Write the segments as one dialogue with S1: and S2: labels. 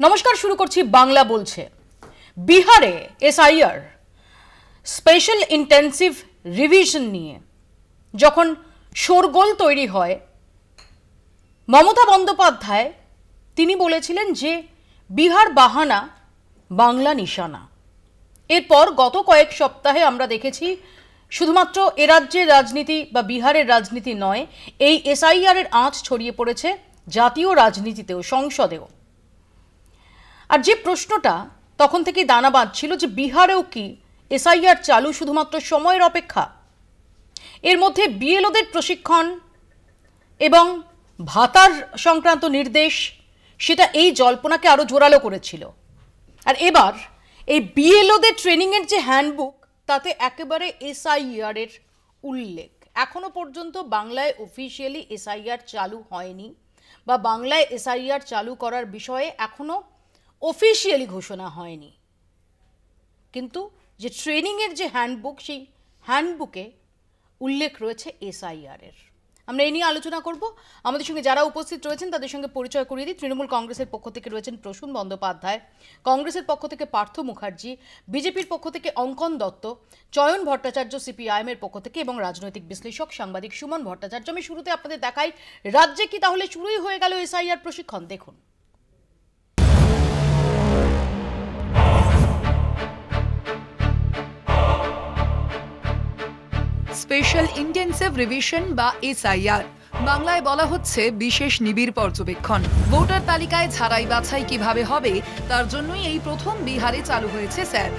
S1: নমস্কার, শুরু করছি বাংলা বলছে। বিহারে এসআইআর স্পেশাল ইন্টেন্সিভ রিভিশন নিয়ে যখন শোরগোল তৈরি হয়, মমতা বন্দ্যোপাধ্যায় তিনি বলেছিলেন যে বিহার বাহানা, বাংলা নিশানা। এরপর গত কয়েক সপ্তাহে আমরা দেখেছি শুধুমাত্র এ রাজ্যের রাজনীতি বা বিহারের রাজনীতি নয়, এই এসআইআর এর আঁচ ছড়িয়ে পড়েছে জাতীয় রাজনীতিতেও, সংসদেও। আর যে প্রশ্নটা তখন থেকেই দানা বাঁধছিল যে বিহারেও কি এসআইআর চালু শুধুমাত্র সময়ের অপেক্ষা? এর মধ্যে বিএলওদের প্রশিক্ষণ এবং ভাতার সংক্রান্ত নির্দেশ, সেটা এই জল্পনাকে আরও জোরালো করেছিল। আর এবার এই বিএলওদের ট্রেনিংয়ের যে হ্যান্ডবুক, তাতে একেবারে এসআইআর এর উল্লেখ। এখনো পর্যন্ত বাংলায় অফিসিয়ালি এসআইআর চালু হয়নি, বা বাংলায় এসআইআর চালু করার বিষয়ে এখনো অফিসিয়ালি ঘোষণা হয়নি। কিন্তু যে ট্রেনিংয়ের যে হ্যান্ডবুক, সেই হ্যান্ডবুকে উল্লেখ রয়েছে এসআইআর এর। আমরা এই নিয়ে আলোচনা করব। আমাদের সঙ্গে যারা উপস্থিত রয়েছেন তাদের সঙ্গে পরিচয় করিয়ে দিই। তৃণমূল কংগ্রেসের পক্ষ থেকে রয়েছেন প্রসূন বন্দ্যোপাধ্যায়, কংগ্রেসের পক্ষ থেকে পার্থ মুখার্জি, বিজেপির পক্ষ থেকে অঙ্কন দত্ত, চয়ন ভট্টাচার্য সিপিআইএম এর পক্ষ থেকে, এবং রাজনৈতিক বিশ্লেষক সাংবাদিক সুমন ভট্টাচার্য। আমি শুরুতে আপনাদের দেখাই, রাজ্যে কি তাহলে শুরুই হয়ে গেল এসআইআর প্রশিক্ষণ? দেখুন।
S2: স্পেশাল ইন্টেন্সিভ রিভিশন বা এসআইআর, বাংলায় বলা হচ্ছে বিশেষ নিবিড় পর্যবেক্ষণ। ভোটার তালিকায় ছাড়াই বাছাই কিভাবে হবে, তার জন্যই এই প্রথম বিহারে চালু হয়েছে স্যার।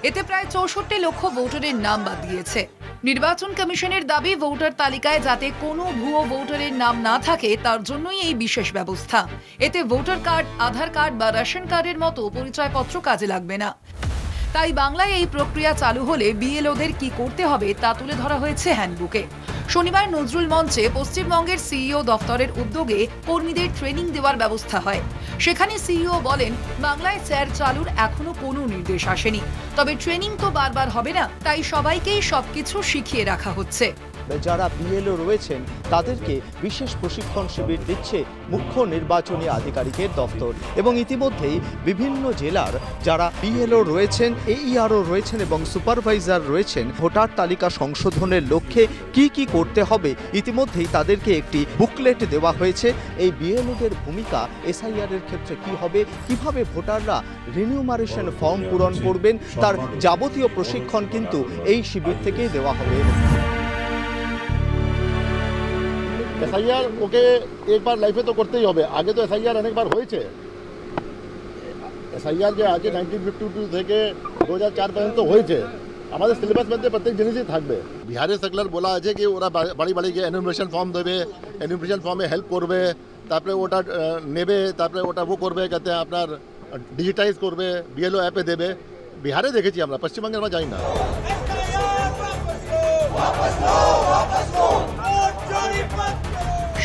S2: এতে প্রায় 64 লক্ষ ভোটারের নাম বাদ দিয়েছে। নির্বাচন কমিশনের দাবি, ভোটার তালিকায় যাতে কোনো ভুয়ো ভোটারের নাম না থাকে, তার জন্যই এই বিশেষ ব্যবস্থা। এতে ভোটার কার্ড, আধার কার্ড বা রেশন কার্ডের মতো পরিচয়পত্র কাজে লাগবে না। তাই বাংলায় এই প্রক্রিয়া চালু হলে বিএলওদের কি করতে হবে তা তুলে ধরা হয়েছে হ্যান্ডবুকে। শনিবার নজরুল মঞ্চে পশ্চিমবঙ্গের সিইও দফতরের উদ্যোগে কর্মীদের ট্রেনিং দেওয়ার ব্যবস্থা হয়। সেখানে সিইও বলেন, বাংলায় স্যার চালুর এখনো কোনো নির্দেশ আসেনি, তবে ট্রেনিং তো বারবার হবে না, তাই সবাইকেই সবকিছু শিখিয়ে রাখা হচ্ছে।
S3: যারা বিএলও রয়েছেন তাদেরকে বিশেষ প্রশিক্ষণ শিবির দিচ্ছে মুখ্য নির্বাচনী আধিকারিকের দপ্তর, এবং ইতিমধ্যেই বিভিন্ন জেলার যারা বিএলও রয়েছেন, এইআরও রয়েছেন এবং সুপারভাইজার রয়েছেন, ভোটার তালিকা সংশোধনের লক্ষ্যে কি কি করতে হবে ইতিমধ্যেই তাদেরকে একটি বুকলেট দেওয়া হয়েছে। এই বিএলওদের ভূমিকা এসআইআর এর ক্ষেত্রে কি হবে, কিভাবে ভোটাররা রিনিউমারেশন ফর্ম পূরণ করবেন, তার যাবতীয় প্রশিক্ষণ কিন্তু এই শিবির থেকেই দেওয়া হবে।
S4: এসআইআর ওকে একবার লাইফে তো করতেই হবে। আগে তো এসআইআর অনেকবার হয়েছে। এসআইআর যে আছে 1952 থেকে 2004 পর্যন্ত হয়েছে, আমাদের সিলেবাস মধ্যে প্রত্যেক জিনিসই থাকবে। বিহারের সার্কুলার বলা আছে কি ওরা বাড়ি বাড়ি গিয়ে এনুমারেশন ফর্ম দেবে, এনুমারেশন ফর্মে হেল্প করবে, তারপরে ওটা নেবে, তারপরে ওটা করবে যাতে আপনার ডিজিটাইজ করবে, বিএলও অ্যাপে দেবে। বিহারে দেখেছি আমরা, পশ্চিমবঙ্গে আমরা যাই না।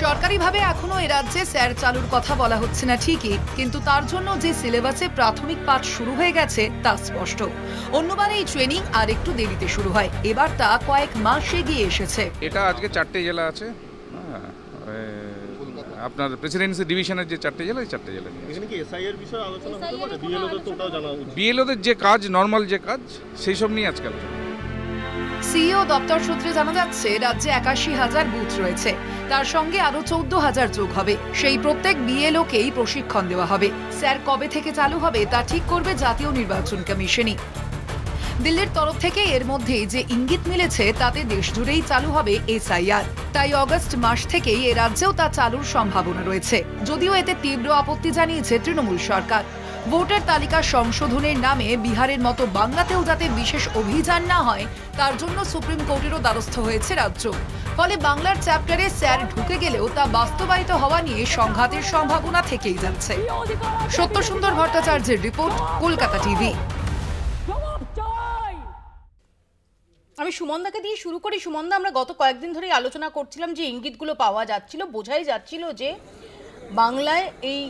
S2: সরকারিভাবে এখনো এ রাজ্যে স্যার চালুর কথা বলা হচ্ছে না ঠিকই, কিন্তু তার জন্য যে সিলেবাসে প্রাথমিক পাঠ শুরু হয়ে গেছে তা স্পষ্ট। অন্যবার এই ট্রেনিং আর একটু দেরিতে শুরু হয়, এবার তা কয়েক মাস এগিয়ে এসেছে।
S5: এটা আজকে 4টে জেলা আছে, আপনার প্রেসিডেন্সি ডিভিশনের যে 4টে জেলা, এই 4টে জেলা
S4: এখানে কি এসআইআর বিষয়ে আলোচনা হতে পারে? বিএলওদের তো ওটাও জানা উচিত।
S5: বিএলওদের যে কাজ, নর্মাল যে কাজ, সেই সব নিয়ে আজকাল
S2: সিইও দপ্তর সূত্রে জানা যাচ্ছে, রাজ্যে 81,000 বুথ রয়েছে, তার সঙ্গে আরো 14,000 যোগ হবে। সেই প্রত্যেক বিএলওকেই প্রশিক্ষণ দেওয়া হবে। স্যার কবে থেকে চালু হবে তা ঠিক করবে জাতীয় নির্বাচন কমিশনই। দিল্লির তরফ থেকে এর মধ্যে যে ইঙ্গিত মিলেছে, তাতে দেশ জুড়েই চালু হবে এসআইআর। তাই অগস্ট মাস থেকেই এ রাজ্যেও তা চালুর সম্ভাবনা রয়েছে, যদিও এতে তীব্র আপত্তি জানিয়েছে তৃণমূল সরকার। ভোটার তালিকা সংশোধনের নামে বিহারের মতো বাংলাতেও যাতে বিশেষ অভিযান না হয়, তার জন্য সুপ্রিম কোর্টেরও দ্বারস্থ হয়েছে রাজ্য। ফলে বাংলার চ্যাপ্টারে স্যার ঢুকে গেলেও তা বাস্তবায়িত হওয়া নিয়ে সংঘাতের সম্ভাবনা থেকেই যাচ্ছে। সত্যসুন্দর ভট্টাচার্যের রিপোর্ট, কলকাতা টিভি।
S1: আমি সুমনদাকে দিয়ে শুরু করি। সুমনদা, আমরা গত কয়েকদিন ধরেই আলোচনা করছিলাম যে ইঙ্গিতগুলো পাওয়া যাচ্ছিল, বোঝাই যাচ্ছিল যে বাংলায় এই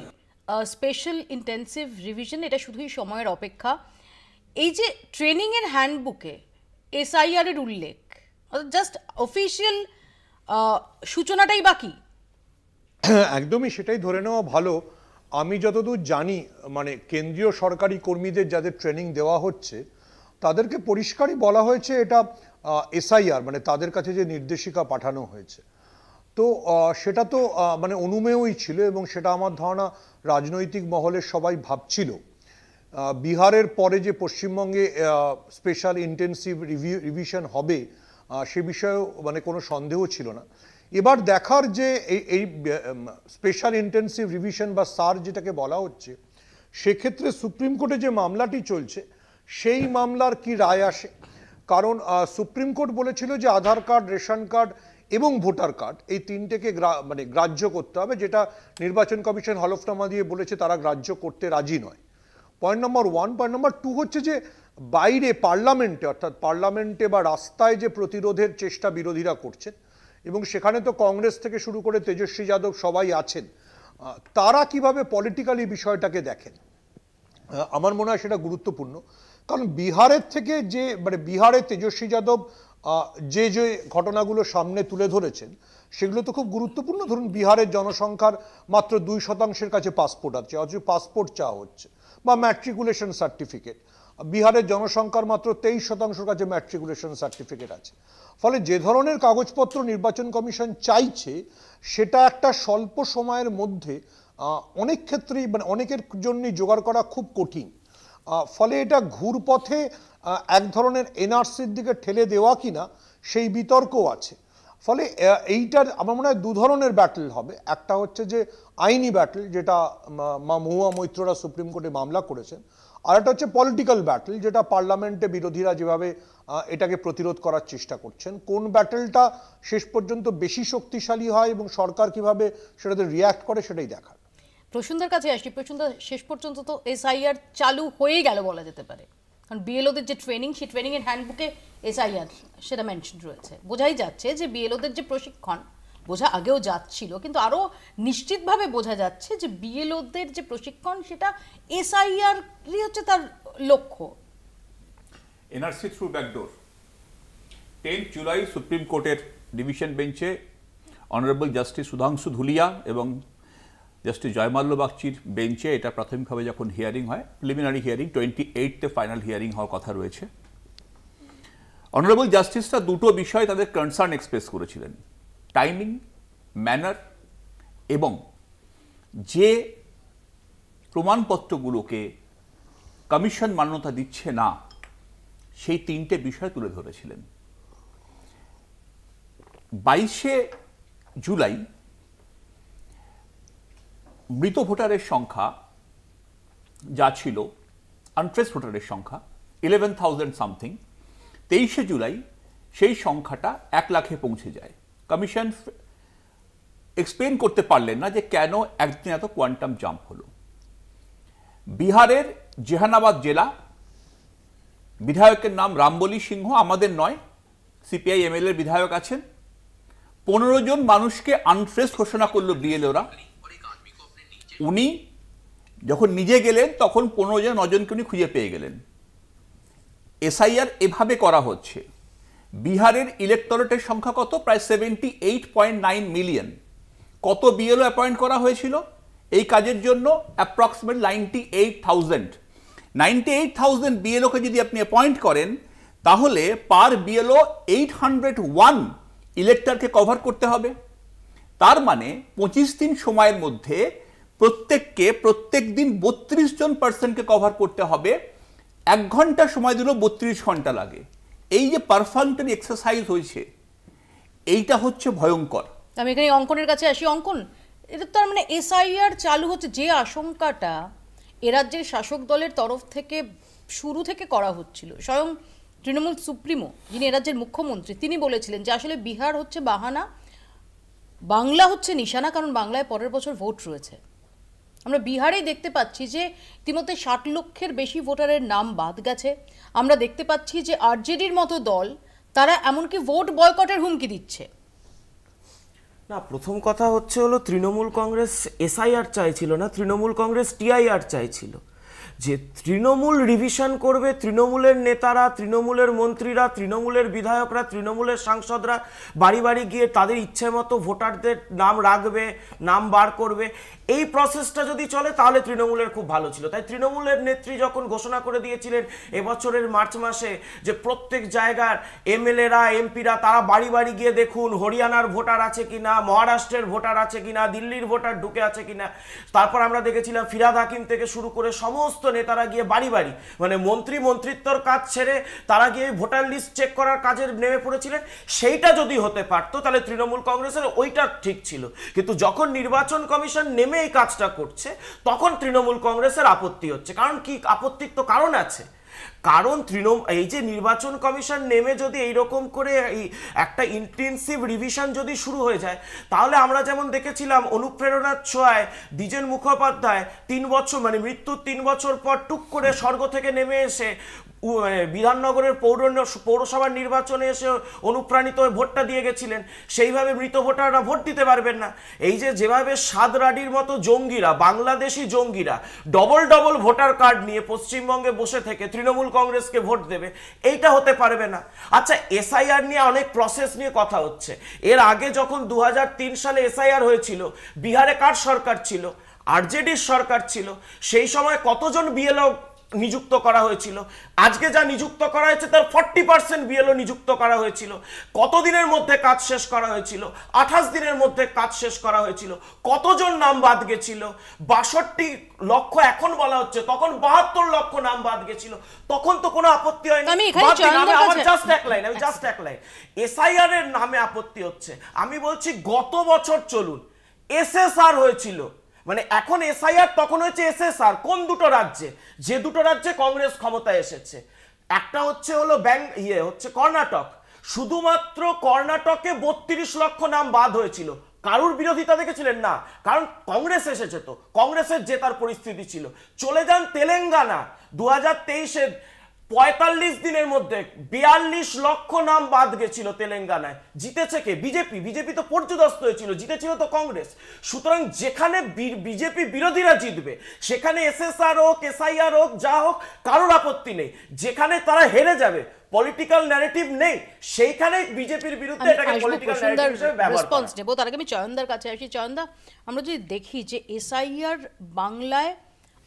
S1: স্পেশাল ইন্টেন্সিভ রিভিশন এটা শুধুই সময়ের অপেক্ষা। এই যে ট্রেনিংয়ের হ্যান্ডবুকে এসআইআর এর উল্লেখ, জাস্ট অফিসিয়াল সূচনাটাই বাকি।
S6: একদমই সেটাই ধরে নেওয়া ভালো। আমি যতদূর জানি মানে কেন্দ্রীয় সরকারি কর্মীদের যাদের ট্রেনিং দেওয়া হচ্ছে তাদেরকে পরিষ্কারই বলা হয়েছে এটা এসআইআর মানে তাদের কাছে যে নির্দেশিকা পাঠানো হয়েছে, তো সেটা তো মানে অনুমেয়ই ছিল এবং সেটা আমার ধারণা রাজনৈতিক মহলের সবাই ভাবছিল। বিহারের পরে যে পশ্চিমবঙ্গে স্পেশাল ইন্টেন্সিভ রিভিশন হবে সে বিষয়েও মানে কোনো সন্দেহ ছিল না। এবার দেখার যে এই স্পেশাল ইন্টেন্সিভ রিভিশন বা সার যেটাকে বলা হচ্ছে সেক্ষেত্রে সুপ্রিম কোর্টে যে মামলাটি চলছে সেই মামলার কি রায় আসে। কারণ সুপ্রিম কোর্ট বলেছিল যে আধার কার্ড, রেশন কার্ড এবং ভোটার কার্ড এই তিনটেকে মানে গ্রাহ্য করতে হবে, যেটা নির্বাচন কমিশন হলফনামা দিয়ে বলেছে তারা গ্রাহ্য করতে রাজি নয়। Point number 1। পয়েন্ট নম্বর 2 হচ্ছে যে বাইরে পার্লামেন্টে অর্থাৎ পার্লামেন্টে বা রাস্তায় যে প্রতিরোধের চেষ্টা বিরোধীরা করছেন এবং সেখানে তো কংগ্রেস থেকে শুরু করে তেজস্বী যাদব সবাই আছেন, তারা কিভাবে পলিটিক্যালি বিষয়টাকে দেখেন আমার মনে হয় সেটা গুরুত্বপূর্ণ। কারণ বিহারের থেকে যে মানে বিহারে তেজস্বী যাদব যে যে ঘটনাগুলো সামনে তুলে ধরেছেন সেগুলো তো খুব গুরুত্বপূর্ণ। ধরুন বিহারের জনসংখ্যার মাত্র 2% কাছে পাসপোর্ট আছে, অথচ পাসপোর্ট চাওয়া হচ্ছে, বা ম্যাট্রিকুলেশন সার্টিফিকেট। বিহারের জনসংখ্যার মাত্র 23% কাছে ম্যাট্রিকুলেশন সার্টিফিকেট আছে। ফলে যে ধরনের কাগজপত্র নির্বাচন কমিশন চাইছে সেটা একটা স্বল্প সময়ের মধ্যে অনেক ক্ষেত্রেই মানে অনেকের জন্যই জোগাড় করা খুব কঠিন। ফলে এটা ঘুরপথে এক ধরনের এনআরসির দিকে ঠেলে দেওয়া কিনা সেই বিতর্কও আছে। ফলে এইটার আমার মনে হয় 2 ধরনের ব্যাটল হবে। একটা হচ্ছে যে আইনি ব্যাটল, যেটা মহুয়া মৈত্ররা সুপ্রিম কোর্টে মামলা করেছেন, আর একটা হচ্ছে পলিটিক্যাল ব্যাটল, যেটা পার্লামেন্টে বিরোধীরা যেভাবে এটাকে প্রতিরোধ করার চেষ্টা করছেন। কোন ব্যাটলটা শেষ পর্যন্ত বেশি শক্তিশালী হয় এবং সরকার কিভাবে সেটাতে রিয়্যাক্ট করে সেটাই দেখার।
S1: প্রসূনদার কাছে আসি। প্রসূনদা, শেষ পর্যন্ত তো এসআইআর চালু হয়ে গেল বলা যেতে পারে, কারণ বিএলওদের যে ট্রেনিং সেই ট্রেনিংয়ের হ্যান্ডবুকে এসআইআর সেটা মেনশন রয়েছে। বোঝাই যাচ্ছে যে বিএলওদের যে প্রশিক্ষণ বোঝা আগেও যাচ্ছিল, কিন্তু আরও নিশ্চিতভাবে বোঝা যাচ্ছে যে বিএলওদের যে প্রশিক্ষণ সেটা এসআইআরই হচ্ছে তার লক্ষ্য।
S7: NRC through backdoor 10 July supreme কোর্টের ডিভিশন বেঞ্চে অনারেবল জাস্টিস সুধাংশু ধুলিয়া এবং জাস্টিস জয়মাল্য বাগচির বেঞ্চে এটা প্রাথমিকভাবে যখন হিয়ারিং হয়, প্রিলিমিনারি হিয়ারিং 28-এ ফাইনাল হিয়ারিং হওয়ার কথা রয়েছে। অনারেবল জাস্টিসরা দুটো বিষয় তাদের কনসার্ন এক্সপ্রেস করেছিলেন, টাইমিং, ম্যানার এবং যে প্রমাণপত্রগুলোকে কমিশন মান্যতা দিচ্ছে না সেই 3টে বিষয় তুলে ধরেছিলেন। 22শে জুলাই মৃত ভোটারের সংখ্যা যা ছিল, আনট্রেস ভোটারের সংখ্যা 11,000 সামথিং, 23শে জুলাই সেই সংখ্যাটা 1 লাখে পৌঁছে যায়। কমিশন এক্সপ্লেন করতে পারলেন না যে কেন একদিন এত কোয়ান্টাম জাম্প হলো। বিহারের জেহানাবাদ জেলা, বিধায়কের নাম রামবলি সিংহ, আমাদের নয়, সিপিআই এমএলএর বিধায়ক আছেন, 15 জন মানুষকে আনট্রেস ঘোষণা করলো বিএলওরা। উনি যখন নিজে গেলেন তখন 15 জন 9 জনকে উনি খুঁজে পেয়ে গেলেন। এসআইআর এভাবে করা হচ্ছে। বিহারের ইলেকটোরেটের সংখ্যা কত? প্রায় 78.9 মিলিয়ন। কত বিএলও অ্যাপয়েন্ট করা হয়েছিল এই কাজের জন্য? অ্যাপ্রক্সিমেট 98,000 বিএলওকে যদি আপনি অ্যাপয়েন্ট করেন তাহলে পার বিএলও 801 ইলেক্টরকে কভার করতে হবে। তার মানে 25 দিন সময়ের মধ্যে প্রত্যেককে প্রত্যেক দিন 32 জন পার্সনকে কভার করতে হবে। 1 ঘন্টা সময় দিলেও 32 ঘন্টা লাগে। এই যে পারফরমেন্টারি এক্সারসাইজ হয়েছে এইটা হচ্ছে ভয়ঙ্কর।
S1: আমি এখানে অঙ্কনের কাছে আসি। অঙ্কন, এটা তার মানে এসআইআর চালু হচ্ছে যে আশঙ্কাটা এ রাজ্যের শাসক দলের তরফ থেকে শুরু থেকে করা হচ্ছিল, স্বয়ং তৃণমূল সুপ্রিমো যিনি এ রাজ্যের মুখ্যমন্ত্রী তিনি বলেছিলেন যে আসলে বিহার হচ্ছে বাহানা, বাংলা হচ্ছে নিশানা, কারণ বাংলায় পরের বছর ভোট রয়েছে। আমরা বিহারেই দেখতে পাচ্ছি যে ইতিমধ্যে 60 লক্ষের বেশি ভোটারের নাম বাদ গেছে। আমরা দেখতে পাচ্ছি যে আরজেডির মতো দল তারা এমনকি ভোট বয়কটের হুমকি দিচ্ছে।
S8: না, প্রথম কথা হলো তৃণমূল কংগ্রেস এসআইআর চাইছিল না, তৃণমূল কংগ্রেস টিআইআর চাইছিল। যে তৃণমূল রিভিশন করবে, তৃণমূলের নেতারা, তৃণমূলের মন্ত্রীরা, তৃণমূলের বিধায়করা, তৃণমূলের সাংসদরা বাড়ি বাড়ি গিয়ে তাদের ইচ্ছে মতো ভোটারদের নাম রাখবে, নাম বার করবে, এই প্রসেসটা যদি চলে তাহলে তৃণমূলের খুব ভালো ছিল। তাই তৃণমূলের নেত্রী যখন ঘোষণা করে দিয়েছিলেন এবছরের মার্চ মাসে যে প্রত্যেক জায়গার এমএলএরা, এমপিরা তারা বাড়ি বাড়ি গিয়ে দেখুন হরিয়ানার ভোটার আছে কিনা, মহারাষ্ট্রের ভোটার আছে কিনা, দিল্লির ভোটার ঢুকে আছে কিনা। তারপর আমরা দেখেছিলাম ফিরহাদ হাকিম থেকে শুরু করে সমস্ত নেতারা গিয়ে বাড়ি বাড়ি, মানে মন্ত্রিত্বর কাজ ছেড়ে তারা গিয়ে ভোটার লিস্ট চেক করার কাজে নেমে পড়েছিলেন। সেইটা যদি হতে পারতো তাহলে তৃণমূল কংগ্রেসের ওইটা ঠিক ছিল, কিন্তু যখন নির্বাচন কমিশন নেমে এই কাজটা করছে তখন তৃণমূল কংগ্রেসের আপত্তি হচ্ছে। কারণ কি আপত্তির তো কারণ আছে, কারণ এই যে নির্বাচন কমিশন নেমে যদি এইরকম করে একটা ইন্টেন্সিভ রিভিশন যদি শুরু হয়ে যায়, তাহলে আমরা যেমন দেখেছিলাম অনুপ্রেরণার ছোঁয়ায় দ্বিজেন মুখোপাধ্যায় 3 বছর মানে মৃত্যুর 3 বছর পর টুক করে স্বর্গ থেকে নেমে এসে বিধাননগরের পৌরসভার নির্বাচনে এসে অনুপ্রাণিত হয়ে ভোটটা দিয়ে গেছিলেন। সেইভাবে মৃত ভোটাররা ভোট দিতে পারবেন না। এই যেভাবে সাদরাডির মতো জঙ্গিরা, বাংলাদেশি জঙ্গিরা ডবল ভোটার কার্ড নিয়ে পশ্চিমবঙ্গে বসে থেকে তৃণমূল কংগ্রেসকে ভোট দেবে, এইটা হতে পারবে না। আচ্ছা, এসআইআর নিয়ে অনেক প্রসেস নিয়ে কথা হচ্ছে। এর আগে যখন 2003 সালে এসআইআর হয়েছিল, বিহারে কার সরকার ছিল? আরজেডির সরকার ছিল। সেই সময় কতজন বিএলও নিযুক্ত করা হয়েছিল? আজকে যা নিযুক্ত করা হয়েছে তার 40% বিএলও নিযুক্ত করা হয়েছিল। কতদিনের মধ্যে কাজ শেষ করা হয়েছিল? 28 দিনের মধ্যে কাজ শেষ করা হয়েছিল। কতজন নাম বাদ গেছিল? 62 লক্ষ এখন বলা হচ্ছে, তখন 72 লক্ষ নাম বাদ গেছিল। তখন তো কোনো আপত্তি হয়নি। আমি জাস্ট এক লাইন এসআইআর এর নামে আপত্তি হচ্ছে। আমি বলছি গত বছর চলুন, এসএসআর হয়েছিল, মানে এখন এসআইআর, তখন হয়েছে এসএসআর। কোন দুটো রাজ্যে? যে দুটো রাজ্যে কংগ্রেস ক্ষমতায় এসেছে। একটা হলো কর্ণাটক। শুধুমাত্র কর্ণাটকে 32 লক্ষ নাম বাদ হয়েছিল। কারুর বিরোধিতা দেখেছিলেন না, কারণ কংগ্রেস এসেছে, তো কংগ্রেসের জেতার পরিস্থিতি ছিল। চলে যান তেলেঙ্গানা, 2023-এ 45 দিনের মধ্যে 42 লক্ষ নাম বাদ গেছিল তেলেঙ্গানায়। জিতেছে কে? বিজেপি তো পর্যুদস্ত হয়েছিল, জিতেছিল তো কংগ্রেস। সুতরাং যেখানে বিজেপি বিরোধীরা জিতবে সেখানে এসএসআর হোক, এসআইআর হোক, যা হোক, কারোর আপত্তি নেই। যেখানে তারা হেরে যাবে, পলিটিক্যাল ন্যারেটিভ নেই, সেইখানে বিজেপির বিরুদ্ধে এটাকে পলিটিক্যাল ন্যারেটিভ হিসেবে ব্যবহার করা।
S1: রেসপন্স নেব, তার আগে আমি চয়নদার কাছে আসি। চয়নদা, আমরা যদি দেখি যে এসআইআর বাংলায়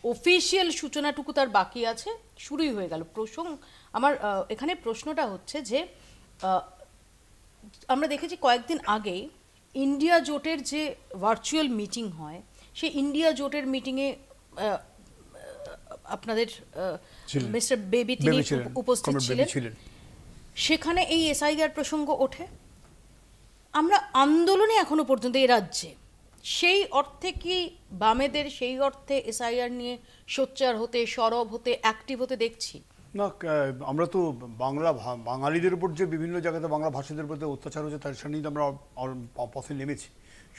S1: অফিসিয়াল সূচনাটুকু তার বাকি আছে, শুরুই হয়ে গেল। আমার এখানে প্রশ্নটা হচ্ছে যে আমরা দেখেছি কয়েকদিন আগেই ইন্ডিয়া জোটের যে ভার্চুয়াল মিটিং হয়, সেই ইন্ডিয়া জোটের মিটিংয়ে আপনাদের মিস্টার বেবি তিনি উপস্থিত ছিলেন। সেখানে এই এসআইআর প্রসঙ্গ ওঠে। আমরা আন্দোলনে এখনো পর্যন্ত এই রাজ্যে সেই অর্থে কি বামেদের সেই অর্থে এসআইআর নিয়ে সোচ্চার হতে, সরব হতে, অ্যাক্টিভ হতে দেখছি
S9: না? আমরা তো বাঙালিদের উপর যে বিভিন্ন জায়গাতে বাংলা ভাষীদের প্রতি অত্যাচার হচ্ছে তার সামনেই আমরা পথে নেমেছি।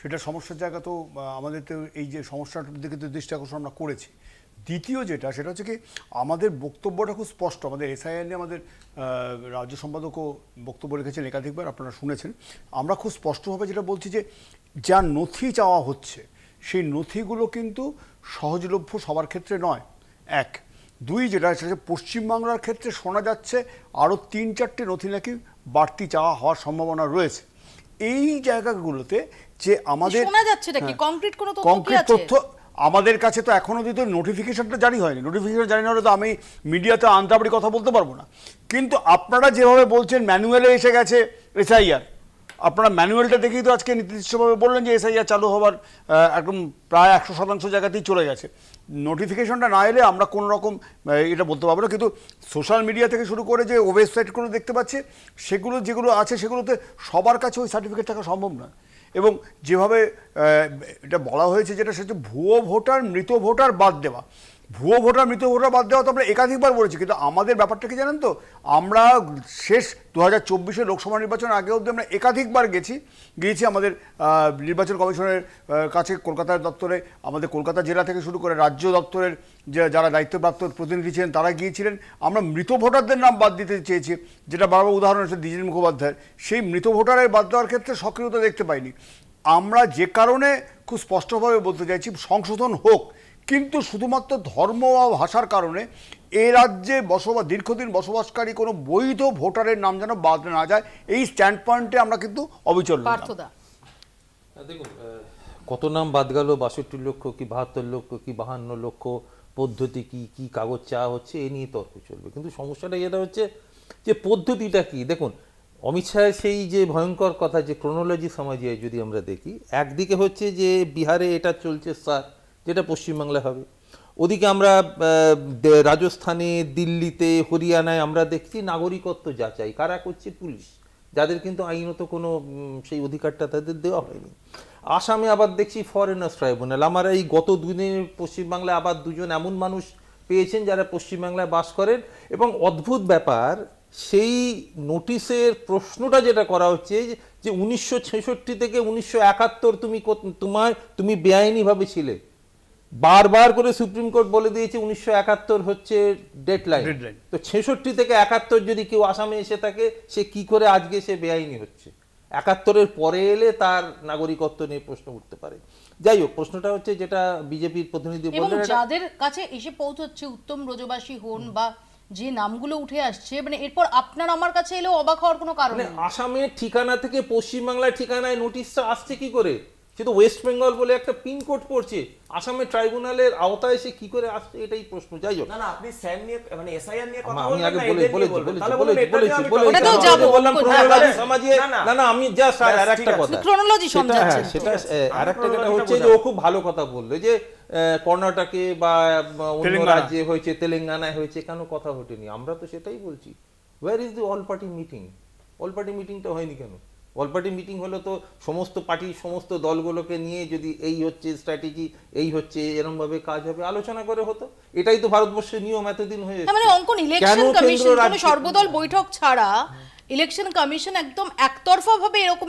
S9: সেটা সমস্যার জায়গা তো আমাদের তো এই যে সমস্যাটার দিকে তো দৃষ্টি আকর্ষণ আমরা করেছি। দ্বিতীয় যেটা, সেটা হচ্ছে কি আমাদের বক্তব্যটা খুব স্পষ্ট। আমাদের এসআইআর নিয়ে আমাদের রাজ্য সম্পাদকও বক্তব্য রেখেছেন একাধিকবার, আপনারা শুনেছেন। আমরা খুব স্পষ্টভাবে যেটা বলছি যে যা নথি চাওয়া হচ্ছে সেই নথিগুলো কিন্তু সহজলভ্য সবার ক্ষেত্রে নয়, এক। দুই, যেটা সেটা পশ্চিমবাংলার ক্ষেত্রে শোনা যাচ্ছে আরও 3-4টে নথি নাকি বাড়তি চাওয়া হওয়ার সম্ভাবনা রয়েছে। এই জায়গাগুলোতে যে আমাদের
S1: কংক্রিট
S9: তথ্য আমাদের কাছে তো এখনো অবধি তো নোটিফিকেশনটা জারি হয়নি। নোটিফিকেশন জারি না হলে তো আমি মিডিয়াতে আন্তাবড়ি কথা বলতে পারবো না। কিন্তু আপনারা যেভাবে বলছেন ম্যানুয়ালে এসে গেছে এসআইআর, আপনারা ম্যানুয়ালটা দেখেই তো আজকে নির্দিষ্টভাবে বললেন যে এসআইআর চালু হওয়ার একদম প্রায় 100% জায়গাতেই চলে গেছে। নোটিফিকেশনটা না এলে আমরা কোনো রকম এটা বলতে পারবো না। কিন্তু সোশ্যাল মিডিয়া থেকে শুরু করে যে ওয়েবসাইটগুলো দেখতে পাচ্ছি, সেগুলো যেগুলো আছে সেগুলোতে সবার কাছে ওই সার্টিফিকেট থাকা সম্ভব নয়। এবং যেভাবে এটা বলা হয়েছে, যেটা সেটা ভুয়ো ভোটার, মৃত ভোটার বাদ দেওয়া, ভুয়ো ভোটার, মৃত ভোটার বাদ দেওয়া তো আমরা একাধিকবার বলেছি। কিন্তু আমাদের ব্যাপারটা কি জানেন তো, আমরা শেষ 2024 লোকসভা নির্বাচনের আগে অবধি আমরা একাধিকবার গিয়েছি আমাদের নির্বাচন কমিশনের কাছে, কলকাতার দপ্তরে, আমাদের কলকাতা জেলা থেকে শুরু করে রাজ্য দপ্তরের যারা দায়িত্বপ্রাপ্ত প্রতিনিধি ছিলেন তারা গিয়েছিলেন। আমরা মৃত ভোটারদের নাম বাদ দিতে চেয়েছি, যেটা বারবার উদাহরণ হচ্ছে দ্বিজেন মুখোপাধ্যায়ের। সেই মৃত ভোটারের বাদ দেওয়ার ক্ষেত্রে সক্রিয়তা দেখতে পাইনি আমরা, যে কারণে খুব স্পষ্টভাবে বলতে চাইছি সংশোধন হোক, কিন্তু শুধুমাত্র ধর্ম বা ভাষার কারণে এই রাজ্যে দীর্ঘদিন বসবাসকারী কোনো বৈধ ভোটারের নাম যেন বাদ না যায়, এই স্ট্যান্ড পয়েন্টে আমরা কিন্তু অবিচল।
S10: দেখুন, কত নাম বাদ গেল, ৬২ লক্ষ কি ৭২ লক্ষ কি ৫২ লক্ষ, পদ্ধতি কি, কি কাগজ চাওয়া হচ্ছে, এ নিয়ে তর্ক চলবে। কিন্তু সমস্যাটা যেটা হচ্ছে যে পদ্ধতিটা কি। দেখুন, অমিত শাহের সেই যে ভয়ঙ্কর কথা, যে ক্রোনোলজি সমাজে যদি আমরা দেখি, একদিকে হচ্ছে যে বিহারে এটা চলছে স্যার, যেটা পশ্চিমবাংলায় হবে, ওদিকে আমরা রাজস্থানে, দিল্লিতে, হরিয়ানায় আমরা দেখছি নাগরিকত্ব যাচাই কারা করছে? পুলিশ, যাদের কিন্তু আইনত কোনো সেই অধিকারটা তাদের দেওয়া হয়নি। আসামে আবার দেখছি ফরেনার্স ট্রাইব্যুনাল। আমার এই গত দুদিনে পশ্চিমবাংলায় আবার দুজন এমন মানুষ পেয়েছেন যারা পশ্চিমবাংলায় বাস করেন, এবং অদ্ভুত ব্যাপার, সেই নোটিশের প্রশ্নটা যেটা করা হচ্ছে যে 1966 থেকে 1971 তুমি বেআইনিভাবে ছিলে। বারবার করে সুপ্রিম কোর্ট বলে দিয়েছে 1971 হচ্ছে ডেডলাইন। তো 66 থেকে 71 যদি কেউ আসামে এসে থাকে, সে কি করে আজকে সে বেআইনি হচ্ছে? 71-এর পরে এলে তার নাগরিকত্ব নিয়ে প্রশ্ন উঠতে পারে। যাই হোক, প্রশ্নটা হচ্ছে যেটা বিজেপির প্রতিনিধি বললেন,
S1: যাদের কাছে এসে পৌঁছচ্ছে উত্তম ব্রজবাসী হন বা যে নামগুলো উঠে আসছে, মানে এরপর আপনার আমার কাছে এলেও অবাক হওয়ার কোনো কারণ নেই।
S10: আসামের ঠিকানা থেকে পশ্চিমবাংলার ঠিকানায় নোটিশটা আসছে কি করে? সে তো ওয়েস্ট বেঙ্গল বলে একটা পিনকোড পড়ছে, আসামের ট্রাইব্যুনালের আওতায় সে কি করে আসছে, এটাই প্রশ্ন। যাই হোক,
S8: না আপনি স্যান নিয়ে মানে এসআইআর নিয়ে কথা
S10: বলবেন, আমি আগে আমি জাস্ট আরেকটা কথা,
S1: ক্রোনোলজি
S10: সমঝাচ্ছি। সেটা আরেকটা কথা হচ্ছে যে ও খুব ভালো কথা বললো যে কর্ণাটকে বা অন্য রাজ্যে হয়েছে, তেলেঙ্গানায় হয়েছে, কেন কথা ওঠেনি? আমরা তো সেটাই বলছি, where is the all party meeting? All party মিটিংটা হয়নি কেন? অল পার্টি মিটিং হলো তো সমস্ত পার্টি, সমস্ত দলগুলোকে নিয়ে যদি এই হচ্ছে স্ট্র্যাটেজি, এই হচ্ছে এরকম ভাবে কাজ হবে, আলোচনা করে হতো। এটাই তো ভারতবর্ষের নিয়ম এতদিন হয়ে এসেছে।
S1: মানে অঙ্কন ইলেকশন কমিশন কোনো সর্বদল বৈঠক ছাড়া ইলেকশন কমিশন একদম একতরফা ভাবে এরকম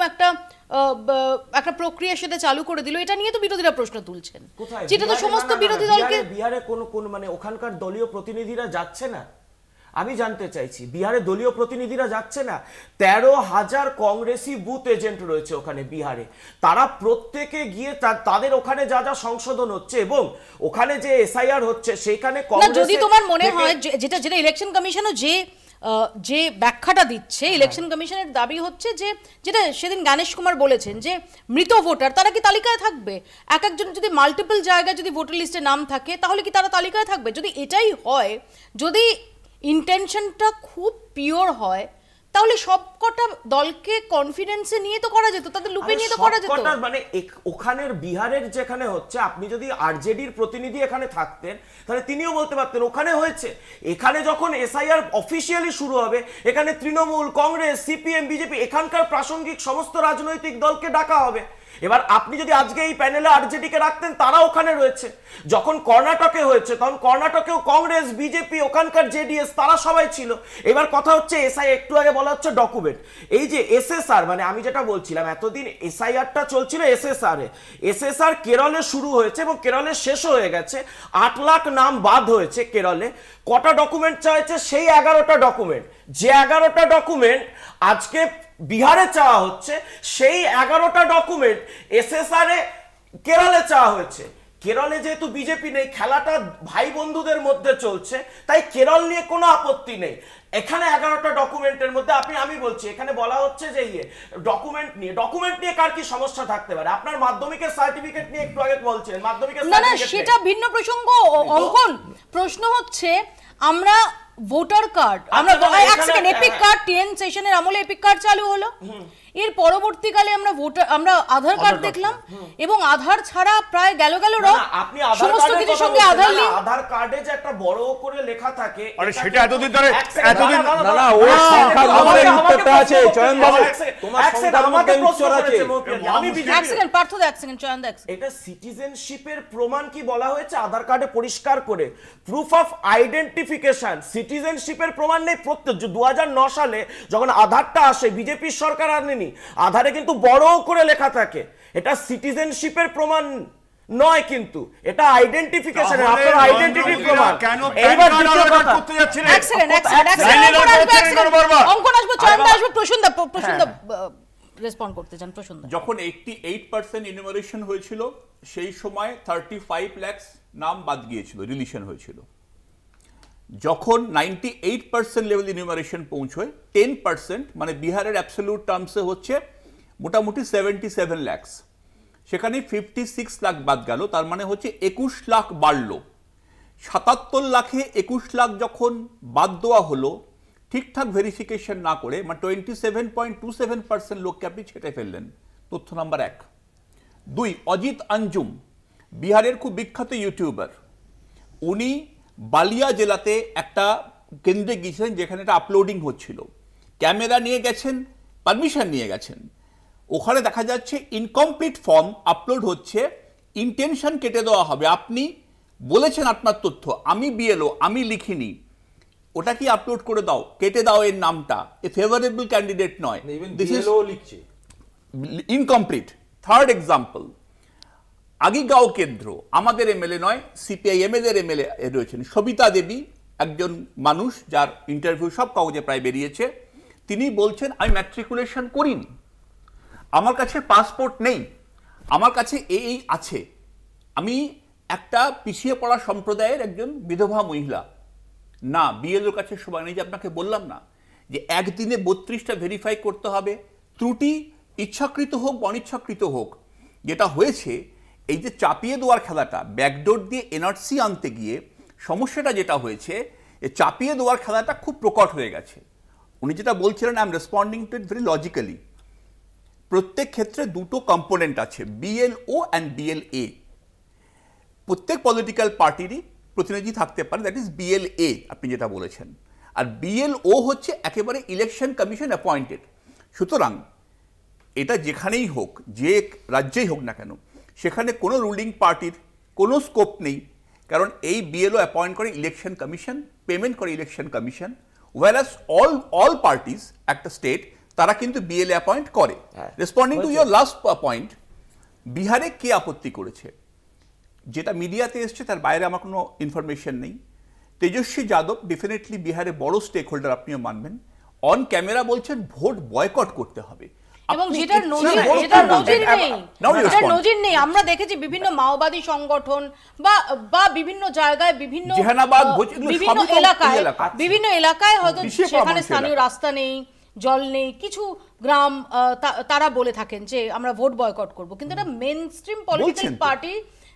S1: একটা প্রক্রিয়া সেটা চালু করে দিল, এটা নিয়ে তো বিরোধীরা প্রশ্ন তুলছেন, যেটা তো সমস্ত বিরোধী দলকে।
S8: বিহারে কোন মানে ওখানকার দলীয় প্রতিনিধিরা যাচ্ছে না? আমি জানতে চাইছি, বিহারে দলীয় প্রতিনিধিরা যাচ্ছে না? 13,000 কংগ্রেসি বুথ এজেন্ট রয়েছে ওখানে বিহারে, তারা প্রত্যেকে গিয়ে তাদের ওখানে যা যা সংশোধন হচ্ছে এবং ওখানে যে এসআইআর হচ্ছে সেখানে
S1: যদি তোমার মনে হয় যেটা ইলেকশন কমিশনও যে ব্যাখ্যাটা দিচ্ছে, ইলেকশন কমিশনের দাবি হচ্ছে যে যেটা সেদিন জ্ঞানেশ কুমার বলেছেন যে মৃত ভোটার তারা কি তালিকায় থাকবে? একজন যদি মাল্টিপল জায়গায় যদি ভোটার লিস্টে নাম থাকে, তাহলে কি তারা তালিকায় থাকবে? যদি এটাই হয়, যদি ইন্টেনশনটা খুব পিওর হয়, তাহলে সবকটা দলকে কনফিডেন্সে নিয়ে তো করা যেত, তাদের লুপে নিয়ে তো করা যেত।
S8: মানে ওখানের বিহারের যেখানে হচ্ছে, আপনি যদি আরজেডির প্রতিনিধি এখানে থাকতেন তাহলে তিনিও বলতে পারতেন ওখানে হয়েছে। এখানে যখন এসআইআর অফিসিয়ালি শুরু হবে, এখানে তৃণমূল, কংগ্রেস, সিপিএম, বিজেপি, এখানকার প্রাসঙ্গিক সমস্ত রাজনৈতিক দলকে ডাকা হবে। এবার আপনি যদি আজকে এই প্যানেলে আরজেডিকে রাখতেন, তারা ওখানে রয়েছে। যখন কর্ণাটকে হয়েছে, তখন কর্ণাটকেও কংগ্রেস, বিজেপি, ওখানকার জেডিএস, তারা সবাই ছিল। এবার কথা হচ্ছে এসআই, একটু আগে বলা হচ্ছে ডকুমেন্ট, এই যে এসএসআর, মানে আমি যেটা বলছিলাম, এতদিন এসআইআরটা চলছিল এসএসআর কেরলে শুরু হয়েছে এবং কেরলে শেষ হয়ে গেছে। 8 লাখ নাম বাদ হয়েছে কেরলে। কটা ডকুমেন্ট চাইছে? সেই 11টা ডকুমেন্ট। যে 11টা ডকুমেন্ট আজকে বিহারে চাওয়া হচ্ছে, সেই 11টা ডকুমেন্ট এসএসআর এ কেরলে চাওয়া হয়েছে। কেরলে যেহেতু বিজেপি নেই, খেলাটা ভাই বন্ধুদের মধ্যে চলছে, তাই কেরল নিয়ে কোনো আপত্তি নেই। এখানে 11টা ডকুমেন্টের মধ্যে আমি বলছি, এখানে বলা হচ্ছে যে ডকুমেন্ট নিয়ে কার কি সমস্যা থাকতে পারে? আপনার মাধ্যমিকের সার্টিফিকেট নিয়ে একটু আগে বলছিলেন, মাধ্যমিকের সার্টিফিকেট,
S1: সেটা ভিন্ন প্রসঙ্গ। অঙ্কন প্রশ্ন হচ্ছে, আমরা ভোটার কার্ড, আমরা এপিক কার্ড, 10 সেশনের আমলে এপিক কার্ড চালু হলো, এর পরবর্তীকালে আমরা আধার কার্ড দেখলাম, এবং আধার ছাড়া প্রায় গেল
S8: আপনি সমস্ত কিছুর সঙ্গে আধার কার্ডে যে একটা বড় করে লেখা থাকে,
S9: আরে সেটা এতদিন ধরে
S10: না ওই সংখ্যার মধ্যে উত্তরটা আছে। চয়ন বাবু, তোমার সংখ্যার মধ্যে উত্তর আছে।
S8: আমি
S1: এক সেকেন্ড পার্থ দা, এক সেকেন্ড চয়ন দা,
S8: এটা সিটিজেনশিপের প্রমাণ কি বলা হয়েছে আধার কার্ডে পরিষ্কার করে, প্রুফ অফ আইডেন্টিফিকেশন। সিটিজেনশিপের প্রমাণ নেই। 2009 সালে যখন আধারটা আসে, বিজেপির সরকার আনেনি, আধারে কিন্তু বড় করে লেখা থাকে, এটা সিটিজেনশিপের প্রমাণ নয়, কিন্তু এটা আইডেন্টিফিকেশন, আপনার আইডেন্টিটির প্রমাণ। এইবার দ্বিতীয় কথা,
S1: অঙ্কন আসবে, চয়ন দা আসবে, প্রসূন দা রেসপন্ড করতে চান প্রসন্ন।
S7: যখন 88% ইনুমারেশন হয়েছিল সেই সময় 35 লাখ নাম বাদ গিয়েছিল, রিলিশন হয়েছিল। যখন 98% লেভেল ইনুমারেশন পৌঁছয় 10%, মানে বিহারের অ্যাবসলিউট টার্মসে হচ্ছে মোটামুটি 77 লাখ, সেখানে 56 লাখ বাদ গেল, তার মানে হচ্ছে 21 লাখ বাড়লো। 77 লাখে 21 লাখ যখন বাদ দেওয়া হলো ঠিকঠাক ভেরিফিকেশন না করে, মানে 27.27% লোককে আপনি ছেটে ফেললেন। তথ্য নাম্বার 1। 2, অজিত আঞ্জুম বিহারের খুব বিখ্যাত ইউটিউবার, উনি বালিয়া জেলাতে একটা কেন্দ্রে গিয়েছিলেন যেখানে এটা আপলোডিং হচ্ছিল, ক্যামেরা নিয়ে গেছেন, পারমিশন নিয়ে গেছেন। ওখানে দেখা যাচ্ছে ইনকমপ্লিট ফর্ম আপলোড হচ্ছে, ইন্টেনশন কেটে দেওয়া হবে। আপনি বলেছেন আপনার তথ্য, আমি বিএলও, আমি লিখিনি, ওটা কি আপলোড করে দাও, কেটে দাও এর নামটা, এ ফেভারেবল ক্যান্ডিডেট নয়, this is incomplete. Third example, আগিগাঁও কেন্দ্র, আমাদের এমএলএ নয়, সিপিআইএমের এমএলএ রয়েছেন সবিতা দেবী, একজন মানুষ যার ইন্টারভিউ সব কাগজে প্রায় বেরিয়েছে। তিনি বলছেন আমি ম্যাট্রিকুলেশন করিনি, আমার কাছে পাসপোর্ট নেই, আমার কাছে এই আছে, আমি একটা পিছিয়ে পড়া সম্প্রদায়ের একজন বিধবা মহিলা। না, বিএলওর কাছে সময় নেই। যে আপনাকে বললাম না যে একদিনে 32টা ভেরিফাই করতে হবে, ত্রুটি ইচ্ছাকৃত হোক অনিচ্ছাকৃত হোক। যেটা হয়েছে এই যে চাপিয়ে দেওয়ার খেলাটা, ব্যাকডোর দিয়ে এনআরসি আনতে গিয়ে সমস্যাটা যেটা হয়েছে, এই চাপিয়ে দেওয়ার খেলাটা খুব প্রকট হয়ে গেছে। উনি যেটা বলছিলেন, I am responding two it very logically. প্রত্যেক ক্ষেত্রে দুটো কম্পোনেন্ট আছে, বিএলও অ্যান্ড বিএলএ। প্রত্যেক পলিটিক্যাল পার্টিরই প্রতিনিধি থাকতে পারে, দ্যাট ইজ বিএলএ আপনি যেটা বলেছেন, আর বিএলও হচ্ছে একেবারে ইলেকশন কমিশন অ্যাপয়েন্টেড। সুতরাং এটা যেখানেই হোক, যে রাজ্যেই হোক না কেন, সেখানে কোনো রুলিং পার্টির কোনো স্কোপ নেই, কারণ এই বিএলও অ্যাপয়েন্ট করে ইলেকশন কমিশন, পেমেন্ট করে election commission, Warsaw all parties একটা স্টেট তারা কিন্তু বিএলএ অ্যাপয়েন্ট করে। Responding to your last point, বিহারে কে আপত্তি করেছে যেটা মিডিয়াতে এসছে তার বাইরে আমার কোনো ইনফরমেশন নেই। তেজস্বী যাদব ডেফিনেটলি বিহারে বড় স্টেক হোল্ডার, আপনিও মানবেন, অন ক্যামেরা বলছেন ভোট বয়কট করতে হবে,
S1: এবং যেটার নজির নেই। আমরা দেখেছি বিভিন্ন মাওবাদী সংগঠন বা বিভিন্ন জায়গায় বিভিন্ন এলাকায় হয়তো সেখানে স্থানীয় রাস্তা নেই, জল নেই, কিছু গ্রাম তারা বলে থাকেন যে আমরা ভোট বয়কট করব, কিন্তু এটা মেইনস্ট্রিম পলিটিক্যাল পার্টি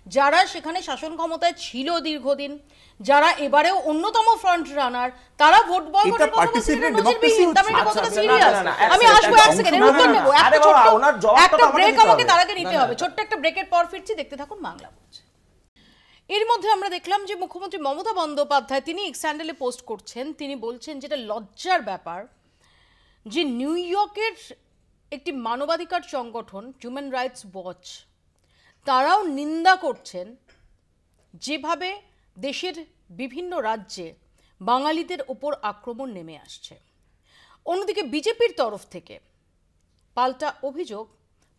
S1: যারা সেখানে শাসন ক্ষমতায় ছিল দীর্ঘদিন, যারা এবারেও অন্যতম ফ্রন্ট রানার, তারা ভোট বয়কটের কথা বলছেন। আমি আসবো এক সেকেন্ড, এর উত্তর নেব, একটা ব্রেক আমাকে তার আগে নিতে হবে। ছোট্ট একটা ব্রেকের পর ফিরছি, দেখতে থাকুন বাংলা বলছে। এর মধ্যে আমরা দেখলাম যে মুখ্যমন্ত্রী মমতা বন্দ্যোপাধ্যায় তিনি এক্স হ্যান্ডেলে পোস্ট করছেন, তিনি বলছেন যেটা লজ্জার ব্যাপার যে নিউ ইয়র্কের একটি মানবাধিকার সংগঠন হিউম্যান রাইটস ওয়াচ তারাও নিন্দা করছেন যেভাবে দেশের বিভিন্ন রাজ্যে বাঙালিদের ওপর আক্রমণ নেমে আসছে। অন্যদিকে বিজেপির তরফ থেকে পাল্টা অভিযোগ,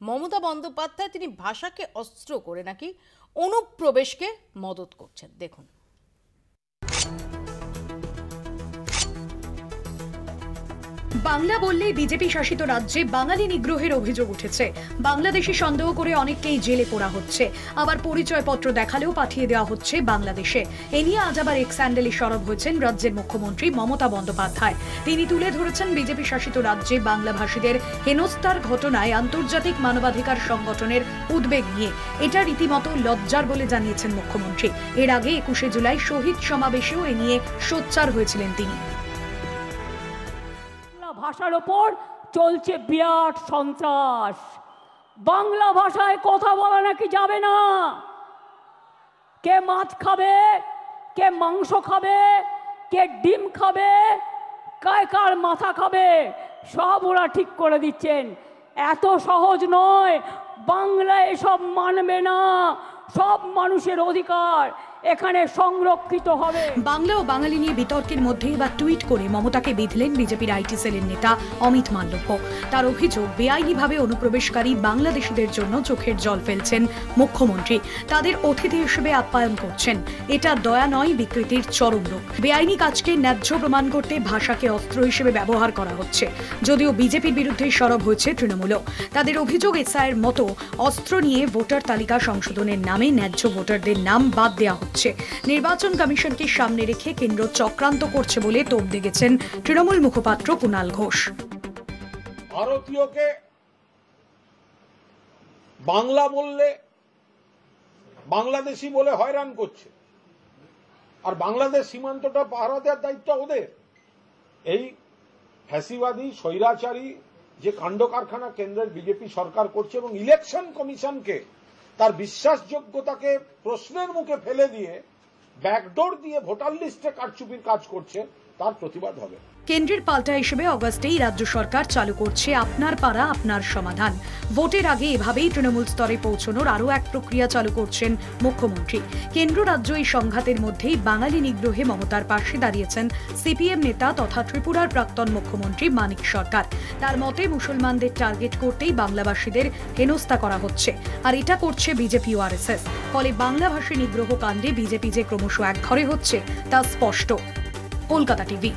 S1: মমতা বন্দ্যোপাধ্যায় তিনি ভাষাকে অস্ত্র করে নাকি অনুপ্রবেশকে মদত করছেন। দেখুন।
S2: বাংলা বললেই বিজেপি শাসিত রাজ্যে বাঙালি নিগ্রহের অভিযোগ উঠেছে। বাংলাদেশি সন্দেহ করে অনেককেই জেলে পোড়া হচ্ছে, আবার পরিচয়পত্র দেখালেও পাঠিয়ে দেওয়া হচ্ছে বাংলাদেশে। এ নিয়ে আজ আবার এক্স হ্যান্ডেলে সরব হয়েছেন রাজ্যের মুখ্যমন্ত্রী মমতা বন্দ্যোপাধ্যায়। তিনি তুলে ধরেছেন বিজেপি শাসিত রাজ্যে বাংলাভাষীদের হেনস্থার ঘটনায় আন্তর্জাতিক মানবাধিকার সংগঠনের উদ্বেগ নিয়ে। এটা রীতিমতো লজ্জার বলে জানিয়েছেন মুখ্যমন্ত্রী। এর আগে 21শে জুলাই শহীদ সমাবেশেও এ নিয়ে সোচ্চার হয়েছিলেন তিনি।
S11: ভাষার ওপর চলছে বিরাট সন্ত্রাস, বাংলা ভাষায় কথা বলা নাকি যাবে না। কে মাছ খাবে, কে মাংস খাবে, কে ডিম খাবে, কার মাথা খাবে, সব ওরা ঠিক করে দিচ্ছেন। এত সহজ নয়, বাংলা এসব মানবে না। সব মানুষের অধিকার, এখানে সংরক্ষিত হবে।
S12: বাংলা ও বাঙালি নিয়ে বিতর্কের মধ্যে এবার টুইট করে মমতাকে বিঁধলেন বিজেপির আইটি সেলের নেতা অমিত মাল্লব্য। তার অভিযোগ, বেআইনিভাবে অনুপ্রবেশকারী বাংলাদেশিদের জন্য চোখের জল ফেলছেন মুখ্যমন্ত্রী, তাদের অতিথি হিসেবে আপ্যায়ন করছেন। এটা দয়া নয়, বিকৃতির চরম রূপ। বেআইনি কাজকে ন্যায্য প্রমাণ করতে ভাষাকে অস্ত্র হিসেবে ব্যবহার করা হচ্ছে। যদিও বিজেপির বিরুদ্ধে সরব হয়েছে তৃণমূলও। তাদের অভিযোগ, এসআইয়ের মতো অস্ত্র নিয়ে ভোটার তালিকা সংশোধনের নামে ন্যায্য ভোটারদের নাম বাদ দেওয়া হচ্ছে। নির্বাচন কমিশনকে সামনে রেখে কেন্দ্র চক্রান্ত করছে বলে তোপ দেগেছেন তৃণমূল মুখপাত্র কুণাল ঘোষ।
S13: ভারতীয়কে বাংলা বললে বাংলাদেশি বলে হয়রান করছে, আর বাংলাদেশ সীমান্তটা পাহারা দেওয়ার দায়িত্ব ওদের। এই ফ্যাসিবাদী স্বৈরাচারী যে কাণ্ড কারখানা কেন্দ্রের বিজেপি সরকার করছে এবং ইলেকশন কমিশনকে তার বিশ্বাসযোগ্যতাকে প্রশ্নের মুখে ফেলে দিয়ে ব্যাকডোর দিয়ে ভোটার লিস্টে কারচুপির কাজ করছে, তার প্রতিবাদ হবে।
S12: কেন্দ্রের পাল্টা হিসেবে অগস্টেই রাজ্য সরকার চালু করছে আপনার পাড়া আপনার সমাধান। ভোটের আগে এভাবেই তৃণমূল স্তরে পৌঁছানোর আরও এক প্রক্রিয়া চালু করছেন মুখ্যমন্ত্রী। কেন্দ্র রাজ্য এই সংঘাতের মধ্যেই বাঙালি নিগ্রহে মমতার পাশে দাঁড়িয়েছেন সিপিএম নেতা তথা ত্রিপুরার প্রাক্তন মুখ্যমন্ত্রী মানিক সরকার। তার মতে, মুসলমানদের টার্গেট করতেই বাংলাভাষীদের হেনস্থা করা হচ্ছে, আর এটা করছে বিজেপি ও আরএসএস। ফলে বাংলাভাষী নিগ্রহ কাণ্ডে বিজেপি যে ক্রমশ একঘরে হচ্ছে তা স্পষ্ট। কলকাতা টিভি।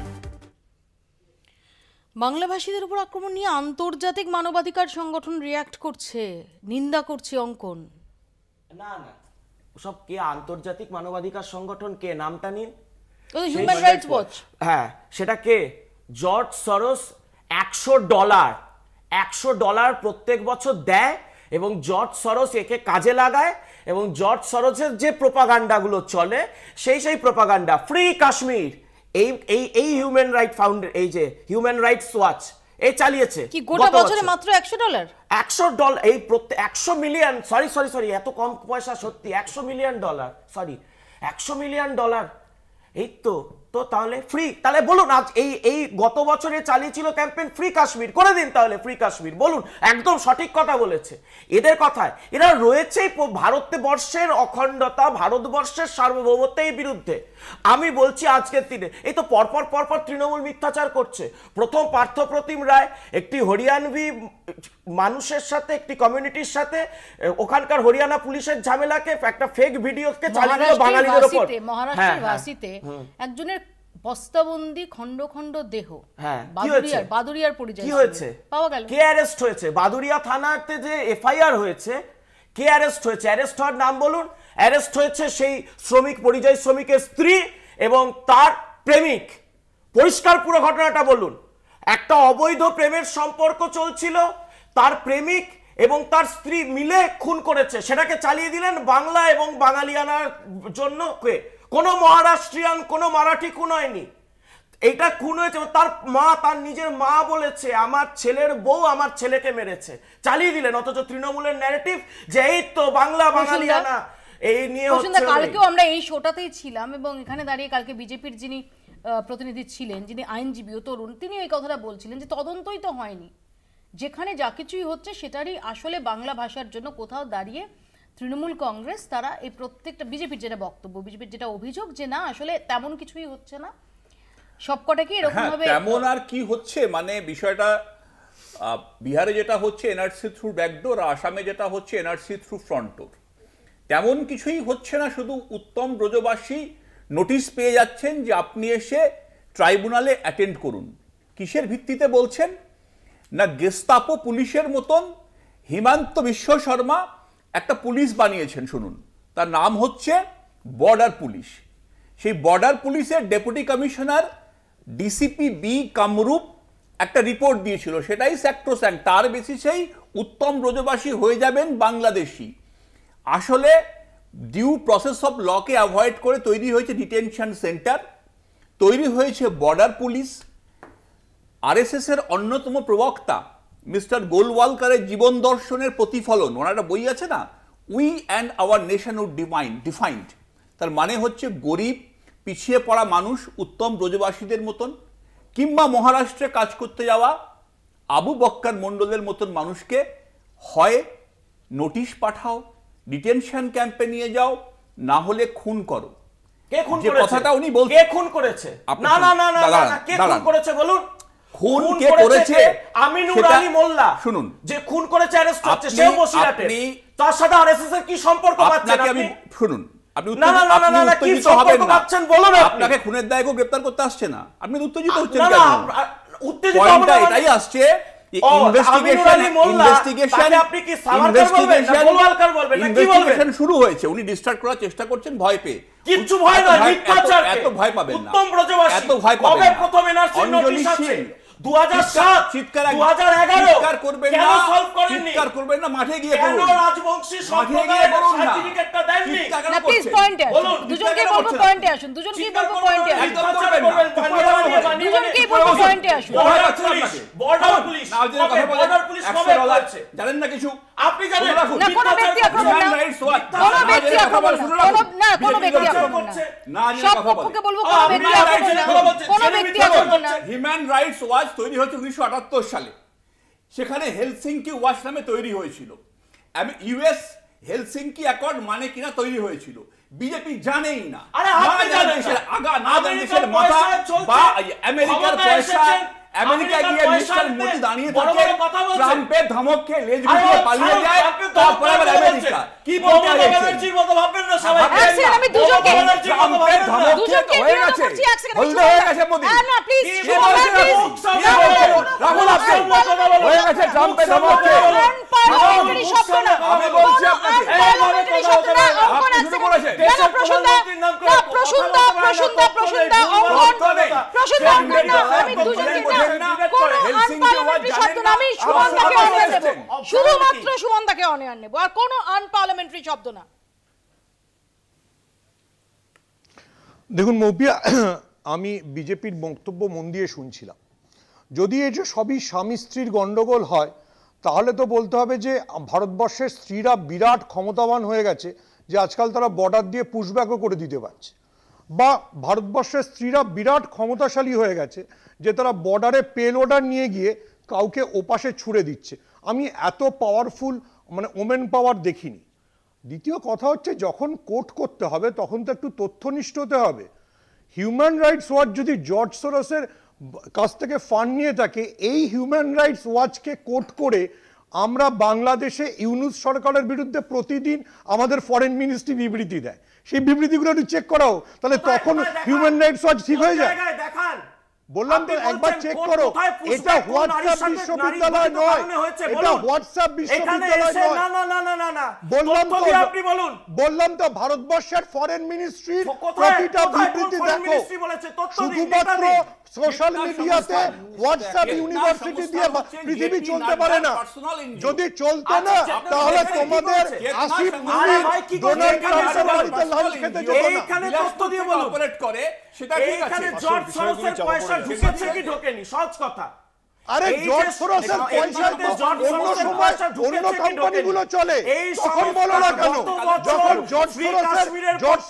S1: বাংলাভাষীদের উপর আক্রমণ নিয়ে আন্তর্জাতিক মানবাধিকার সংগঠন রিয়্যাক্ট করছে, নিন্দা করছে অঙ্কন।
S8: না না, সব কে আন্তর্জাতিক মানবাধিকার সংগঠন, কে নামটা নিন।
S1: Human rights watch.
S8: হ্যাঁ, সেটা কে? George Soros. $100 প্রত্যেক বছর দেয় এবং জর্জ সরোস একে কাজে লাগায় এবং জর্জ সরোসের যে প্রোপাগান্ডাগুলো চলে সেই প্রোপাগান্ডা ফ্রি কাশ্মীর এই হিউম্যান রাইট ফাউন্ডেশন, এই যে হিউম্যান রাইটস ওয়াচ এই চালিয়েছে।
S1: কি গোটা বছরে মাত্র $100?
S8: $100 এই প্রত্যেক 100 মিলিয়ন, সরি এত কম পয়সা সত্যি, $100 মিলিয়ন, সরি $100 মিলিয়ন। এই তো তাহলে ফ্রি, তাহলে বলুন আজ এই গত বছরে চালিয়েছিল ক্যাম্পেইন ফ্রি কাশ্মীর, করে দিন তাহলে ফ্রি কাশ্মীর। বলুন, একদম সঠিক কথা বলেছে। এদের কথায় এরা রয়েছে ভারতবর্ষের অখণ্ডতা, ভারতবর্ষের সার্বভৌমত্বের বিরুদ্ধে। আমি বলছি আজকের দিনে এই তো পরপর তৃণমূল মিথ্যাচার করছে। প্রথম পার্থপ্রতিম রায় একটি হরিয়ানভি মানুষের সাথে, একটি কমিউনিটির সাথে ওখানকার হরিয়ানা পুলিশের ঝামেলাকে একটা ফেক ভিডিওকে চালিয়ে দিল বাঙালিদের উপর।
S1: মহারাষ্ট্রের ভাষিতে একজনের বস্তাবন্দি খণ্ড খণ্ড দেহ, বাদুড়িয়ার পরিচয়
S8: কি হয়েছে,
S1: পাওয়া গেল।
S8: কে অ্যারেস্ট হয়েছে? বাদুড়িয়া থানাতে যে এফআইআর হয়েছে, কে অ্যারেস্ট হয়েছে? অ্যারেস্ট হওয়ার নাম বলুন। অ্যারেস্ট হয়েছে সেই পরিযায়ী শ্রমিকের স্ত্রী এবং তার প্রেমিক। পরিষ্কার পুরো ঘটনাটা বলুন। একটা অবৈধ প্রেমের সম্পর্ক চলছিল, তার প্রেমিক এবং তার স্ত্রী মিলে খুন করেছে, সেটাকে চালিয়ে দিলেন বাংলা এবং বাঙালিয়ানার জন্য। কোনো মহারাষ্ট্রিয়ান, কোনো মারাঠি খুন হয়নি, এইটা খুন হয়েছে। তার নিজের মা বলেছে আমার ছেলের বউ আমার ছেলেকে মেরেছে, চালিয়ে দিলেন। অথচ তৃণমূলের ন্যারেটিভ যে এই তো বাংলা বাঙালিয়ানা এই নিয়ে হচ্ছে।
S1: কালকেও আমরা এই শোটাতেই ছিলাম এবং এখানে দাঁড়িয়ে কালকে বিজেপির যিনি প্রতিনিধি ছিলেন, যিনি আইনজীবী ও তরুণ, তিনি এই কথাটা বলছিলেন যে তদন্তই তো হয়নি, যেখানে যা কিছুই হচ্ছে সেটারই আসলে বাংলা ভাষার জন্য কোথাও দাঁড়িয়ে তৃণমূল কংগ্রেস তারা এই প্রত্যেকটা, বিজেপির যেটা বক্তব্য, বিজেপির যেটা অভিযোগ যে না আসলে তেমন কিছুই হচ্ছে না, সবকটা কি এরকম ভাবে
S7: তেমন আর কি হচ্ছে। মানে বিষয়টা বিহারে যেটা হচ্ছে এনআরসি থ্রু ব্যাকডোর, আসামে যেটা হচ্ছে এনআরসি থ্রু ফ্রন্ট ডোর, তেমন কিছুই হচ্ছে না। শুধু উত্তম ব্রজবাসী নোটিশ পেয়ে যাচ্ছেন যে আপনি এসে ট্রাইব্যুনালে অ্যাটেন্ড করুন। কিসের ভিত্তিতে বলছেন না, গেস্তাপো পুলিশের মতন হিমান্ত বিশ্ব শর্মা একটা পুলিশ বানিয়েছেন, শুনুন, তার নাম হচ্ছে বর্ডার পুলিশ। সেই বর্ডার পুলিশের deputy commissioner DCP B Kamrup একটা রিপোর্ট দিয়েছিল, সেটাই স্যাক্রোস্যাঙ্ক, তার বেসিসেই উত্তম ব্রজবাসী হয়ে যাবেন বাংলাদেশি। আসলে ডিউ প্রসেস অফ লকে অ্যাভয়েড করে তৈরি হয়েছে ডিটেনশন সেন্টার, তৈরি হয়েছে বর্ডার পুলিশ। আরএসএস এর অন্যতম প্রবক্তা মিস্টার গোলওয়ালকারের জীবন দর্শনের প্রতিফলন, ওনার একটা বই আছে না, we and our nationhood defined, তার মানে হচ্ছে গরিব পিছিয়ে পড়া মানুষ উত্তম ব্রজবাসীদের মতন কিংবা মহারাষ্ট্রে কাজ করতে যাওয়া আবু বক্কর মণ্ডলের মতন মানুষকে হয় নোটিশ পাঠাও, ডিটেনশন ক্যাম্পে নিয়ে যাও, না হলে খুন করো।
S8: কে খুন
S7: যে
S8: করেছে?
S7: কথাটা উনি বলছেন,
S8: কে খুন করেছে? না না না না না, কে খুন করেছে বলুন?
S7: খুন কে করেছে?
S8: আমিনুর আলী মোল্লা
S7: শুনুন,
S8: যে খুন করেছে অ্যারেস্ট হচ্ছে, সেও বসিরহাটে। তার সাথে আরএসএস এর কি সম্পর্ক পাচ্ছেন আপনি?
S7: শুনুন, আপনি
S8: না না না না না, কি সম্পর্ক পাচ্ছেন বলুন।
S7: আপনাকে খুনের দায়ে কেউ গ্রেফতার করতে আসছে না, আপনি উত্তেজিত হচ্ছেন
S8: কেন? উত্তেজিত
S7: পয়েন্টটা এটাই আসছে, ইনভেস্টিগেশন শুরু হয়েছে, উনি ডিস্ট্রাক্ট করার চেষ্টা করছেন ভয় পেয়ে।
S8: কিচ্ছু ভয় নয়, মিথ্যাচার।
S7: এত ভয় পাবেন না,
S8: উত্তম ব্রজবাসী
S7: এত ভয় পাবেন না।
S8: কবে প্রথম এনআরসি নোটিশ আছে? 2007
S7: চিৎকার
S8: 2011
S7: চিৎকার করবেন না,
S8: কেন সলভ করেননি?
S7: চিৎকার করবেন না, মাঠে গিয়ে
S8: কেন
S7: করুন।
S8: রাজবংশী সম্প্রদায়ের সার্টিফিকেটটা দেননি?
S1: না প্লিজ পয়েন্টে আসুন, দুজনকে বলবো পয়েন্টে আসুন, দুজনকেই বলবো পয়েন্টে আসুন, দুজনকেই বলবো পয়েন্টে আসুন।
S8: বর্ডার পুলিশ কবে করছে?
S7: জানেন না কিছু?
S8: আপনি জানেন
S1: না, কোনো ব্যক্তি আক্রমণ না, কোনো ব্যক্তি আক্রমণ না, কোনো ব্যক্তি আক্রমণ না, সব পক্ষকে বলবো কোনো ব্যক্তি আক্রমণ না, কোনো ব্যক্তি আক্রমণ না।
S7: হিউম্যান রাইটস ওয়াচ তৈরি হয়েছে 1978 সালে, সেখানে হেলসিঙ্কি ওয়াচ নামে তৈরি হয়েছিল। ইউএস হেলসিঙ্কি অ্যাকর্ড মানে কিনা তৈরি হয়েছিল, বিজেপি জানেই না। দেশের আগা না দেশের মাথা বা আমেরিকার পয়সা, আমেরিকা গিয়ে মিস্টার মোদি দাঁড়িয়ে থাকে, ট্রাম্পের ধমক খেয়ে লেজ গুটিয়ে পালিয়ে যায়, তারপরে আবার আমেরিকা কি বলতে যাচ্ছে?
S8: ভাববেন না সবাই।
S1: আমি দুজনকে
S7: ট্রাম্পের ধমক খেয়ে হয়ে গেছে, হলদে হয়ে গেছে মোদি।
S1: না প্লিজ
S7: রাহুল আপনি হয়ে গেছে ট্রাম্পের ধমক খেয়ে।
S1: আনপার্লামেন্টারি শব্দ না,
S7: আমি বলছি আপনাকে,
S1: আনপার্লামেন্টারি শব্দ না, অঙ্কন
S7: আপনি শুরু করেছেন।
S1: না প্রসন্দা না প্রসন্দা প্রসন্দা প্রসন্দা অঙ্কন প্রসন্দা অঙ্কন না, আমি দুজনকে না, কোনো আনপার্লামেন্টারি শব্দ না, আমি সুমনদাকে অনিয়ার নেব, শুধুমাত্র সুমনদাকে অনিয়ার নেব, আর কোনো আনপার্লামেন্টারি শব্দ না।
S6: দেখুন মৌপিয়া, আমি বিজেপির বক্তব্য মন দিয়ে শুনছিলাম। যদি এই যে সবই স্বামী স্ত্রীর গন্ডগোল হয়, তাহলে তো বলতে হবে যে ভারতবর্ষের স্ত্রীরা বিরাট ক্ষমতাবান হয়ে গেছে, যে আজকাল তারা বর্ডার দিয়ে পুশব্যাকও করে দিতে পারছে, বা ভারতবর্ষের স্ত্রীরা বিরাট ক্ষমতাশালী হয়ে গেছে যে তারা বর্ডারে পেল অর্ডার নিয়ে গিয়ে কাউকে ওপাশে ছুড়ে দিচ্ছে। আমি এত পাওয়ারফুল মানে ওমেন পাওয়ার দেখিনি। দ্বিতীয় কথা হচ্ছে, যখন কোর্ট করতে হবে তখন তো একটু তথ্যনিষ্ঠ হতে হবে। হিউম্যান রাইটস ওয়াচ যদি জর্জ সোরসের কাছ থেকে ফান্ড নিয়ে থাকে, এই হিউম্যান রাইটস ওয়াচকে কোর্ট করে আমরা বাংলাদেশে ইউনূস সরকারের বিরুদ্ধে প্রতিদিন আমাদের ফরেন মিনিস্ট্রি বিবৃতি দেয়, সেই বিবৃতিগুলো একটু চেক করাও, তাহলে তখন হিউম্যান রাইটস ওয়াচ ঠিক হয়ে যায়। বললাম তো একবার চেক করো, এটা হোয়াটসঅ্যাপ বিশ্ববিদ্যালয় নয়, এটা হোয়াটসঅ্যাপ বিশ্ববিদ্যালয় নয়।
S8: না না না না না,
S6: বললাম তো,
S8: আপনি বলুন।
S6: বললাম তো ভারতবর্ষের ফরেন মিনিস্ট্রির প্রতিটা বিবৃতি দেখো, শুধুমাত্র সোশ্যাল মিডিয়াতে হোয়াটসঅ্যাপ ইউনিভার্সিটি দিয়ে পৃথিবী চলতে পারে না। যদি চলতো না তাহলে তোমাদের আসিফ নজরুল ডোনাল্ড ট্রাম্পের বাড়িতে লাঞ্চ খেতে যেত না।
S8: এইখানে তথ্য দিয়ে বলুন অপারেট করে, সেটা ঠিক আছে। এইখানে জর্জ সরোসের পয়সা ঢুকেছে কি ঢোকেনি, সহজ কথা।
S6: আরে জর্জ সরোসের পয়সা অন্য সময় অন্য কোম্পানিগুলো চলে, তখন বলো না কেন? যখন জর্জ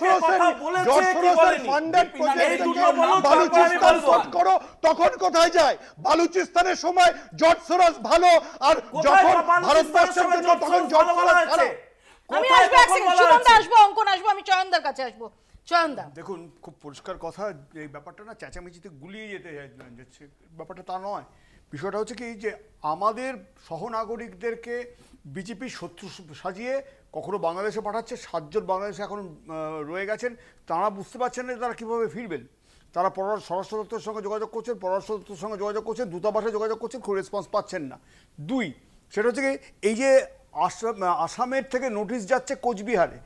S6: সরোসের ফান্ডেড প্রজেক্ট থেকে বালুচিস্তান ভোট করো, তখন কোথায় যায়? বালুচিস্তানের সময় জর্জ সরোস ভালো, আর যখন ভারতবর্ষের জন্য তখন জর্জ সরোস খারাপ।
S1: আমি আসবো, এক সেকেন্ড, সুমনদা আসবো, অঙ্কন আসবো, আমি চয়নদার কাছে আসবো। চয়নদা,
S9: দেখুন খুব পরিষ্কার কথা, এই ব্যাপারটা না চেঁচামেচিতে গুলিয়ে যেতে যাচ্ছে, ব্যাপারটা তা নয়। বিষয়টা হচ্ছে কি, যে আমাদের সহনাগরিকদেরকে বিজেপি শত্রু সাজিয়ে কখনো বাংলাদেশে পাঠাচ্ছে। 7 জন বাংলাদেশে এখন রয়ে গেছেন, তারা বুঝতে পারছেন না তারা কীভাবে ফিরবেন। তারা স্বরাষ্ট্র দপ্তরের সঙ্গে যোগাযোগ করছেন, পররাষ্ট্র দপ্তরের সঙ্গে যোগাযোগ করছেন, দূতাবাসে যোগাযোগ করছেন, খুব রেসপন্স পাচ্ছেন না। 2, সেটা হচ্ছে কি, এই যে আসামের থেকে নোটিশ যাচ্ছে কোচবিহারে,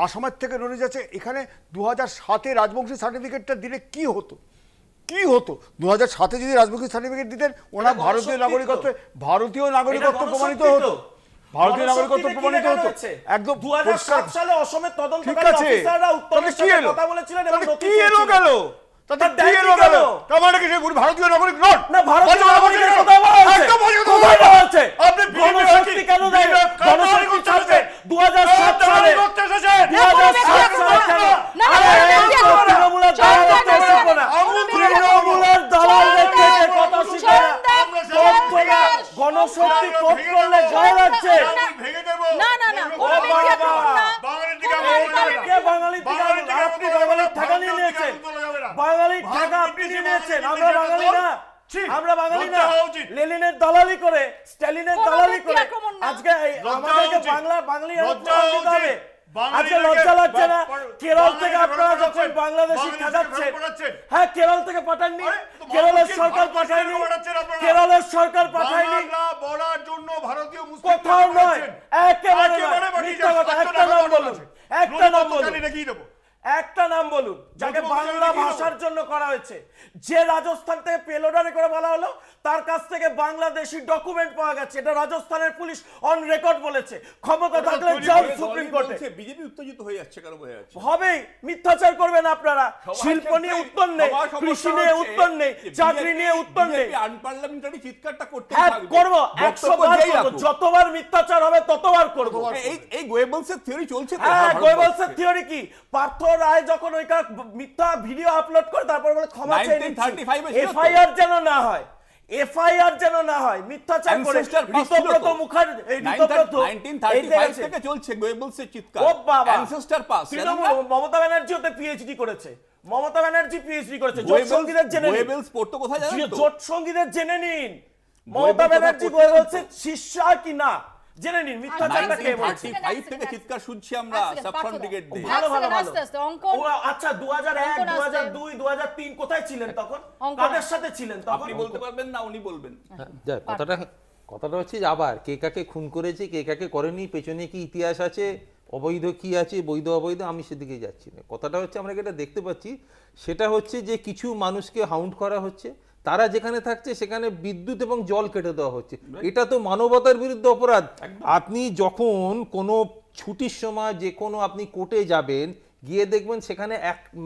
S9: আসামের থেকে নোটিশ যাচ্ছে এখানে। 2007-এ রাজবংশী সার্টিফিকেটটা দিলে কি হতো, কি হতো? 2007-এ যদি রাজবংশী সার্টিফিকেট দিতেন, ওনার ভারতীয় নাগরিকত্ব প্রমাণিত হতো, ভারতীয় নাগরিকত্ব প্রমাণিত হতো একদম।
S8: 2007 সালে অসমের তদন্তকারী অফিসাররা উত্তরের সাথে কথা বলেছিলেন এবং
S9: কি এলো গেল, তাতে কি এলো গেল? তার মানে কি সে ভারতীয় নাগরিক নন?
S8: না, ভারতীয় নাগরিকের কথা বলা হচ্ছে। আপনি গণশক্তি কেন দেন? গণশক্তি চাচ্ছে 2007 সালে, 2007 সালে তৃণমূলের দালাল দেখে কথা শিখায় না। গণশক্তি কোট করলে জয় যাচ্ছে।
S1: না না না, কোনো ব্যক্তি আক্রমণ না,
S8: কে বাঙালি কিনে নিয়েছেন। আমরা বাঙালি না, আমরা বাঙালি না। লেনিনের দালালি করে, স্ট্যালিনের দালালি করে আজকে আমাদেরকে বাঙালি দিতে হবে। আজকে লজ্জা লাগছে না? কেরল থেকে আপনারা যখন বাংলাদেশি ঠকাচ্ছেন, হ্যাঁ কেরল থেকে পাঠাননি, কেরলের সরকার পাঠায়নি, কেরলের সরকার পাঠায়নি, কোথাও নয়, একেবারে মিথ্যা কথা। একটা নাম বলুন, একটা নাম বলুন, একটা নাম বলুন যাকে বাংলা ভাষার জন্য করা হয়েছে। যে রাজস্থান থেকে পেলোডারে করে বলা হলো তার কাছ থেকে বাংলাদেশি ডকুমেন্ট পাওয়া গেছে, এটা রাজস্থানের পুলিশ অন রেকর্ড বলেছে। ক্ষমতা থাকলে যাও সুপ্রিম কোর্টে।
S7: বিজেপি উত্তেজিত হয়ে যাচ্ছে, কারণ বোঝা যাচ্ছে
S8: হবেই। মিথ্যাচার করবেন আপনারা। শিল্প নিয়ে উত্তর নেই, কৃষি নিয়ে উত্তর নেই, চাকরি নিয়ে উত্তর নেই।
S7: আনপার্লামেন্টারি চিৎকারটা করতে
S8: থাকবে, করব 100 বার করব, যতবার মিথ্যাচার হবে ততবার করব।
S7: এই গোয়েবলসের থিওরি চলছে তো।
S8: হ্যাঁ, গোয়েবলসের থিওরি কি? পার্থ রায় যখন ওইটা মিথ্যা ভিডিও আপলোড করে তারপর বলে ক্ষমা চেয়ে নিচ্ছি। এফআইআর যেন না হয়, এফআইআর যেন না হয় মিথ্যাচার করে। ঋতব্রত মুখার্জি, এই ঋতব্রত
S7: 1935 থেকে চলছে গোয়েবলসের চিৎকার।
S8: ও বাবা,
S7: অ্যানসেস্টর পাস।
S8: মমতা ব্যানার্জিও পিএইচডি করেছে, মমতা ব্যানার্জি পিএইচডি করেছে। জোট সঙ্গীদের জেনে নিন,
S7: গোয়েবলস পড়তো কোথায় জানেন তো?
S8: জোট সঙ্গীদের জেনে নিন মমতা ব্যানার্জি গোয়েবলসের শিষ্যা কি না জেনে নিন। মিথ্যাচারটা কে বলছে?
S7: 35 থেকে চিৎকার শুনছি আমরা সাবফ্রন্ট ব্রিগেড দিয়ে।
S8: ভালো ভালো ভালো। আচ্ছা 2001, 2002, 2003 কোথায় ছিলেন তখন? কাদের সাথে ছিলেন তখন?
S7: আপনি বলতে পারবেন না, উনি বলবেন।
S10: কথাটা হচ্ছে যে আবার কে কাকে খুন করেছে, কে কাকে করেনি, পেছনে কি ইতিহাস আছে, অবৈধ কি আছে, বৈধ অবৈধ, আমি সেদিকে যাচ্ছি না। কথাটা হচ্ছে আমরা যেটা দেখতে পাচ্ছি সেটা হচ্ছে যে কিছু মানুষকে হাউন্ড করা হচ্ছে, তারা যেখানে থাকছে সেখানে বিদ্যুৎ এবং জল কেটে দেওয়া হচ্ছে। এটা তো মানবতার বিরুদ্ধে অপরাধ। আপনি যখন কোনো ছুটির সময় যে কোনো আপনি কোর্টে যাবেন, গিয়ে দেখবেন সেখানে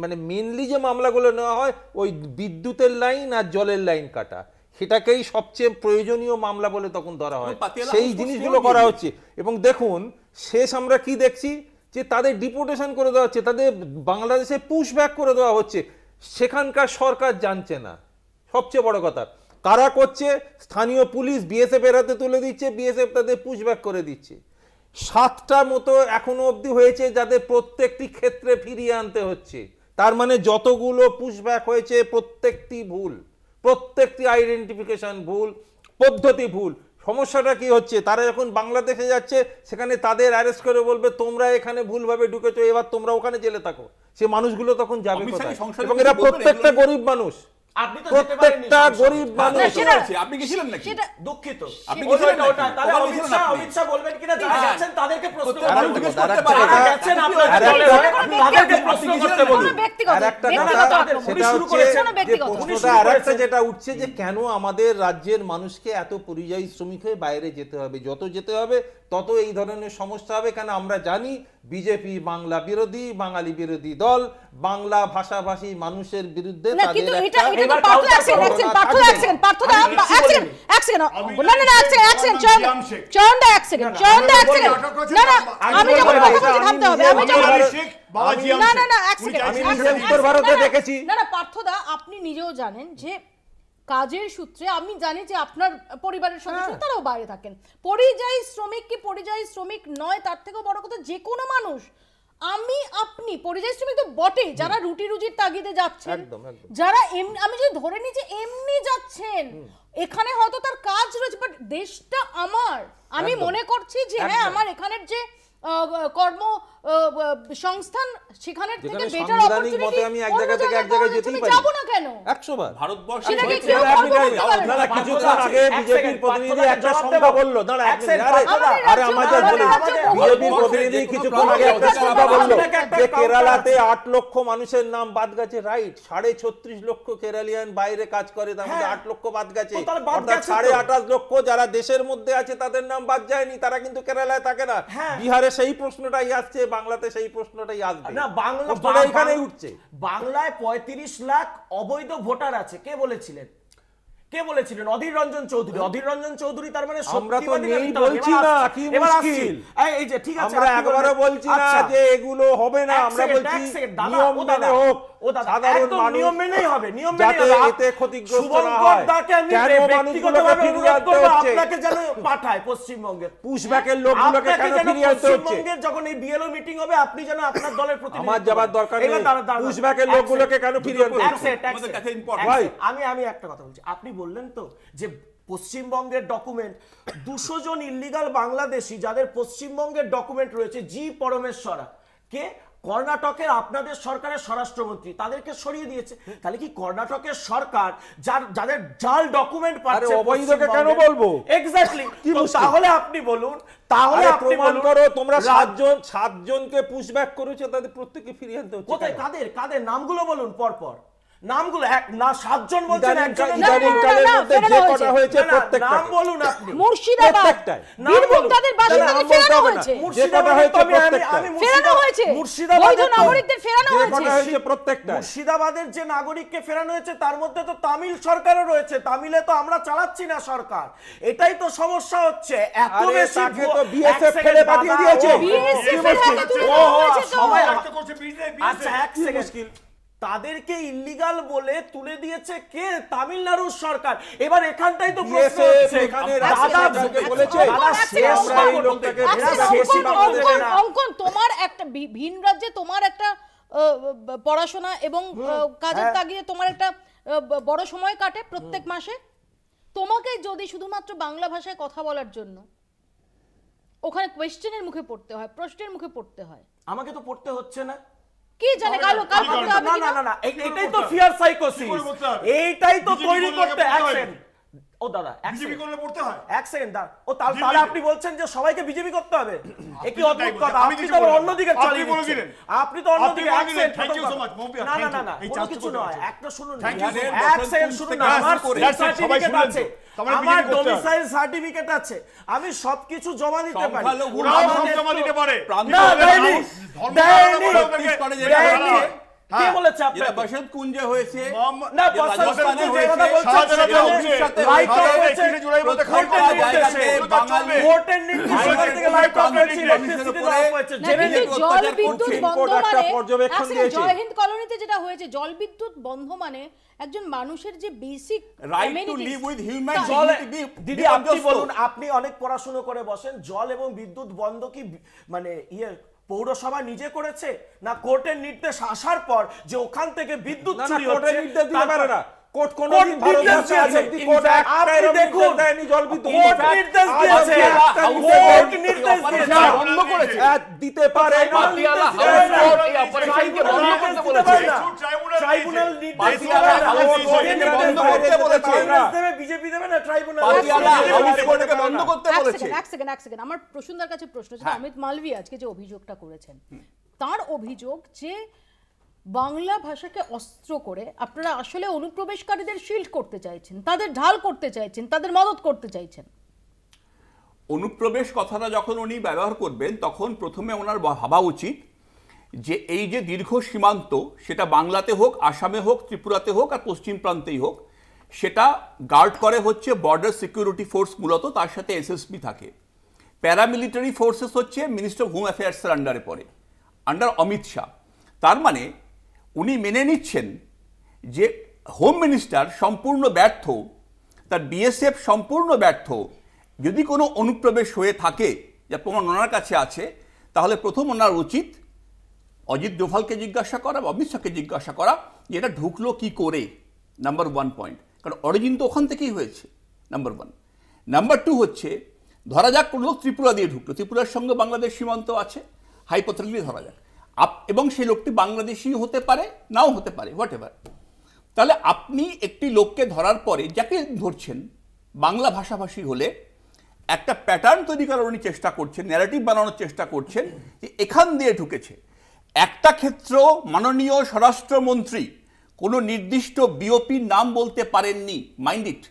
S10: মানে মেনলি যে মামলাগুলো নেওয়া হয় ওই বিদ্যুতের লাইন আর জলের লাইন কাটা, সেটাকেই সবচেয়ে প্রয়োজনীয় মামলা বলে তখন ধরা হয়। সেই জিনিসগুলো করা হচ্ছে। এবং দেখুন শেষ আমরা কি দেখছি, যে তাদের ডিপোর্টেশন করে দেওয়া হচ্ছে, তাদের বাংলাদেশে পুশ ব্যাক করে দেওয়া হচ্ছে। সেখানকার সরকার জানছে না। সবচেয়ে বড় কথা, কারা করছে? স্থানীয় পুলিশ বিএসএফ এর হাতে তুলে দিচ্ছে, বিএসএফ তাদের পুশব্যাক করে দিচ্ছে। 7টা মতো এখনো অবধি হয়েছে যাদের প্রত্যেকটি ক্ষেত্রে ফিরিয়ে আনতে হচ্ছে। তার মানে যতগুলো পুশব্যাক হয়েছে প্রত্যেকটি ভুল, প্রত্যেকটি আইডেন্টিফিকেশন ভুল, পদ্ধতি ভুল। সমস্যাটা কি হচ্ছে, তারা যখন বাংলাদেশে যাচ্ছে সেখানে তাদের অ্যারেস্ট করে বলবে তোমরা এখানে ভুলভাবে ঢুকেছো, এবার তোমরা ওখানে জেলে থাকো। সে মানুষগুলো তখন যাবে কোথায়? এবং এরা প্রত্যেকটা গরিব মানুষ,
S8: আপনি তো যেতে পারেননি,
S10: প্রত্যেকটা গরিব মানুষ।
S7: আপনি গেছিলেন নাকি?
S8: দুঃখিত,
S7: আপনি গেছিলেন নাকি?
S8: তাহলে অমিত শাহ বলবেন কিনা যারা যাচ্ছেন তাদেরকে প্রশ্ন করতে বলুন।
S10: যেটা উঠছে যে কেন আমাদের রাজ্যের মানুষকে এত পরিযায়ী শ্রমিক হয়ে বাইরে যেতে হবে, যত যেতে হবে তত এই ধরনের সমস্যা হবে। কেন আমরা জানি বিজেপি বাংলা বিরোধী, বাঙালি বিরোধী দল, বাংলা ভাষাভাষী মানুষের বিরুদ্ধে
S1: আপনি নিজেও জানেন যে কাজের সূত্রে আমি জানি যে আপনার পরিবারের সদস্য তারাও বাইরে থাকেন। পরিযায়ী শ্রমিক কি পরিযায়ী শ্রমিক নয়, তার থেকেও বড় কথা যে কোনো মানুষ, আমি আপনি পরিযায়ী শ্রমিক তো বটে, যারা রুটি রুজির তাগিদে যাচ্ছেন, যারা আমি যদি ধরে নিই যে এমনি যাচ্ছেন, এখানে হয়তো তার কাজ রয়েছে, বাট দেশটা আমার, আমি মনে করছি যে হ্যাঁ আমার এখানের যে কর্ম সংস্থান সেখানের থেকে বেটার অপরচুনিটি
S10: আমি এক জায়গা থেকে এক জায়গায় যেতেই পারি,
S1: যাব না কেন?
S10: 100 বার
S7: ভারতবর্ষে
S10: আপনারা কিছুক্ষণ আগে বিজেপির প্রতিনিধি একটা সংখ্যা বলল, দাঁড়া এক মিনিট, আরে আমাদের বলি, বিজেপির প্রতিনিধি কিছুক্ষণ আগে একটা সংখ্যা বলল যে কেরালাতে 8 লক্ষ মানুষের নাম বাদ গেছে। রাইট, 36.5 লক্ষ কেরালিয়ান বাইরে কাজ করে, তার মধ্যে 8 লক্ষ বাদ গেছে, অর্থাৎ 28.5 লক্ষ যারা দেশের মধ্যে আছে তাদের নাম বাদ যায়নি, তারা কিন্তু কেরালায় থাকে না। বিহারে সেই প্রশ্নটাই আসছে, বাংলাতে সেই প্রশ্নটাই আসবে না। বাংলা এখানেই উঠছে।
S8: বাংলায় 35 লাখ অবৈধ ভোটার আছে। কে বলেছিলেন? অধীর রঞ্জন চৌধুরী। অধীর রঞ্জন চৌধুরী তার মানে
S10: আমরা তো নেই বলছি না, কি মুশকিল।
S8: এই যে ঠিক আছে,
S10: আমরা একবারও বলছি না যে এগুলো হবে না, আমরা বলছি নিয়ম মেনে হোক,
S8: ও দাদা,
S10: সাধারণ
S8: একদম
S10: মানুষ
S8: নিয়ম মেনেই হবে, নিয়ম মেনেই
S10: যাতে
S8: হবে।
S10: এতে ক্ষতিগ্রস্ত না
S8: শুভঙ্কর
S10: হয়,
S8: দাকে আমি
S10: কেন
S8: ব্যক্তিগতভাবে
S10: মানুষগুলোকে ফিরিয়ে
S8: অনুরোধ
S10: আনতে
S8: করবো
S10: হচ্ছে?
S8: আপনাকে যেন পাঠায় পশ্চিমবঙ্গে।
S10: পুশব্যাকের লোকগুলোকে
S8: আপনাকে
S10: কেন
S8: যেন
S10: ফিরিয়ে আনতে হচ্ছে?
S8: পশ্চিমবঙ্গের যখন এই বিএলও মিটিং হবে আপনি যেন আপনার দলের প্রতিনিধি।
S10: আমার যাবার দরকার নেই, পুশব্যাকের লোকগুলোকে কেন ফিরিয়ে আনতে হচ্ছে?
S7: আমাদের কাছে ইম্পর্টেন্ট।
S10: ভাই,
S8: আমি একটা কথা বলছি, আপনি বললেন তো যে পশ্চিমবঙ্গের ডকুমেন্ট 200 জন ইল্লিগাল বাংলাদেশি যাদের পশ্চিমবঙ্গের ডকুমেন্ট রয়েছে, জি পরমেশ্বরা কে কর্ণাটকের আপনাদের সরকারের স্বরাষ্ট্রমন্ত্রী, তাদেরকে সরিয়ে দিয়েছে। তাহলে কি কর্ণাটকের সরকার যাদের জাল ডকুমেন্ট পাচ্ছে,
S10: অবৈধকে কেন বলবো?
S8: এক্স্যাক্টলি। তাহলে আপনি বলুন, তাহলে আপনি
S10: প্রমাণ
S8: বলুন,
S10: করো তোমরা সাতজনকে পুশব্যাক করেছো, তাদের প্রত্যেককে ফিরিয়ে আনতে হচ্ছে।
S8: কোথায় কাদের নামগুলো বলুন পরপর, নামগুলো এক না 7 জন বলছেন, একজন নাম বলুন আপনি।
S1: মুর্শিদাবাদ, বীরভূম, তাদের বাসিন্দাদের ফেরানো হয়েছে, বৈধ নাগরিকদের ফেরানো হয়েছে
S10: প্রত্যেকটা।
S8: মুর্শিদাবাদের যে নাগরিককে ফেরানো হয়েছে তার মধ্যে তো তামিল সরকারও রয়েছে, তামিলে তো আমরা চালাচ্ছি না সরকার, এটাই তো সমস্যা হচ্ছে। এত বেশি
S10: বিএসএফ ফেলে পাঠিয়ে দিয়েছে।
S8: আচ্ছা, এক সেকেন্ড, তাদেরকে ইল্লিগাল বলে তুলে দিয়েছে কে? তামিলনাড়ুর সরকার। এবার এখানটাই তো প্রশ্ন হচ্ছে,
S1: অঙ্কন, তোমার একটা ভিন রাজ্যে তোমার একটা পড়াশোনা এবং কাজের তাগিদে তোমার একটা বড় সময় কাটে প্রত্যেক মাসে, তোমাকে যদি শুধুমাত্র বাংলা ভাষায় কথা বলার জন্য ওখানে কোয়েশ্চেনের মুখে পড়তে হয়, প্রশ্নের মুখে পড়তে হয়,
S8: আমাকে তো পড়তে হচ্ছে না।
S1: কি জানে কাল
S8: না, এটাই তো ফিয়ার সাইকোসিস, এইটাই তো তৈরি করতে। ও দাদা, বিজেপি করলে পড়তে হয়, এক সেকেন্ড দাঁড়। ও তাহলে আপনি বলছেন যে সবাইকে বিজেপি করতে হবে? কি অদ্ভুত কথা, আপনি তো অন্যদিকে চালিয়ে দিচ্ছেন, আপনি তো অন্যদিকে। না কোনো কিছু নয়, একটা শুনুন, এক সেকেন্ড শুনুন না। আমার সার্টিফিকেট আছে, আমার ডোমিসাইল সার্টিফিকেট আছে, আমি সবকিছু জমা দিতে পারি। কে বলেছে আপনারা বসন্ত কুঞ্জে হয়েছে? না, বসন্ত কুঞ্জে কথা বলছেন, লাইট অফ হয়েছে জুলাই মধ্যে কোর্টের নির্দেশে থেকে লাইট অফ হয়েছে, ইলেকট্রিসিটি অফ হয়েছে।
S1: জল বিদ্যুৎ বন্ধ মানে জয় হিন্দ কলোনিতে যেটা হয়েছে, জল বিদ্যুৎ বন্ধ মানে একজন মানুষের যে basic
S7: right two live with human
S8: দিদি, আপনি বলুন, আপনি অনেক পড়াশোনা করে বসেন, জল এবং বিদ্যুৎ বন্ধ কি মানে পৌরসভা নিজে করেছে না কোর্টের নির্দেশ আসার পর যে ওখান থেকে বিদ্যুৎ চুরি হচ্ছে?
S10: নির্দেশ দিতে পারে না কোর্ট, কোনদিন ভারতবর্ষে আছে কোর্ট একটা নির্দেশ দেয়নি জল বিদ্যুৎ।
S8: কোর্ট নির্দেশ দিয়েছে, কোর্ট নির্দেশ দিয়েছে,
S7: বন্ধ করেছে,
S10: দিতে পারে না।
S7: পাটিয়ালা হাউস কোর্ট এই অপারেশনকে বন্ধ করতে বলেছে,
S8: ট্রাইব্যুনাল নির্দেশ
S7: বন্ধ করতে বলেছে,
S8: বিজেপি দেবে না, ট্রাইব্যুনাল
S7: পাটিয়ালা হাউস কোর্টকে বন্ধ করতে বলেছে।
S1: এক সেকেন্ড, আমার প্রশ্নদার কাছে প্রশ্ন ছিল, অমিত মালভি আজকে যে অভিযোগটা করেছেন, তার অভিযোগ যে বাংলা ভাষাকে অস্ত্র করে আপনারা আসলে অনুপ্রবেশকারীদের শিল্ড করতে চাইছেন, তাদের ঢাল করতে চাইছেন, তাদের মদত করতে চাইছেন।
S7: অনুপ্রবেশ কথাটা যখন উনি ব্যবহার করবেন তখন প্রথমে ওনার ভাবা উচিত যে এই যে দীর্ঘ সীমান্ত, সেটা বাংলাতে হোক, আসামে হোক, ত্রিপুরাতে হোক আর পশ্চিম প্রান্তেই হোক, সেটা গার্ড করে হচ্ছে বর্ডার সিকিউরিটি ফোর্স, মূলত তার সাথে এসএসবি থাকে। প্যারামিলিটারি ফোর্সেস হচ্ছে মিনিস্টার অফ হোম অ্যাফেয়ার্সের আন্ডারে পড়ে, আন্ডার অমিত শাহ। তার মানে উনি মেনে নিচ্ছেন যে হোম মিনিস্টার সম্পূর্ণ ব্যর্থ, তার বিএসএফ সম্পূর্ণ ব্যর্থ। যদি কোনো অনুপ্রবেশ হয়ে থাকে, যা প্রমাণ ওনার কাছে আছে, তাহলে প্রথম ওনার উচিত অজিত ডোভালকে জিজ্ঞাসা করা, অমিত শাহকে জিজ্ঞাসা করা যে এটা ঢুকলো কি করে, নাম্বার 1 পয়েন্ট। কারণ অরিজিন তো ওখান থেকেই হয়েছে, নাম্বার 1। নাম্বার 2 হচ্ছে, ধরা যাক কোনো লোক ত্রিপুরা দিয়ে ঢুকলো, ত্রিপুরার সঙ্গে বাংলাদেশ সীমান্ত আছে, হাইপোথেটিক্যালি ধরা যাক, এবং সেই লোকটি বাংলাদেশি হতে পারে, নাও হতে পারে, হোয়াট এভার। তাহলে আপনি একটি লোককে ধরার পরে যাকে ধরছেন বাংলা ভাষাভাষী হলে একটা প্যাটার্ন তৈরি করার উনি চেষ্টা করছেন, ন্যারেটিভ বানানোর চেষ্টা করছেন যে এখান দিয়ে ঢুকেছে। একটা ক্ষেত্র মাননীয় স্বরাষ্ট্রমন্ত্রী কোনো নির্দিষ্ট বিওপির নাম বলতে পারেননি, মাইন্ড ইট।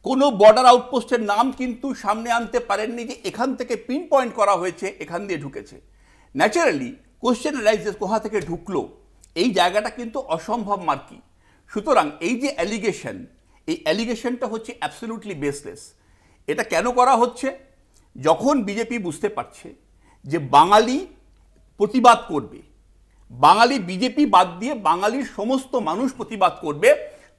S7: কোনো বর্ডার আউটপোস্টের নাম কিন্তু সামনে আনতে পারেননি যে এখান থেকে পিন পয়েন্ট করা হয়েছে, এখান দিয়ে ঢুকেছে। ন্যাচারালি কোশ্চেন রাইজেস কোথা থেকে ঢুকলো, এই জায়গাটা কিন্তু অসম্ভব মার্কি। সুতরাং এই যে অ্যালিগেশন, এই অ্যালিগেশনটা হচ্ছে অ্যাবসলিউটলি বেসলেস। এটা কেন করা হচ্ছে? যখন বিজেপি বুঝতে পারছে যে বাঙালি প্রতিবাদ করবে, বাঙালি বিজেপি বাদ দিয়ে বাঙালির সমস্ত মানুষ প্রতিবাদ করবে।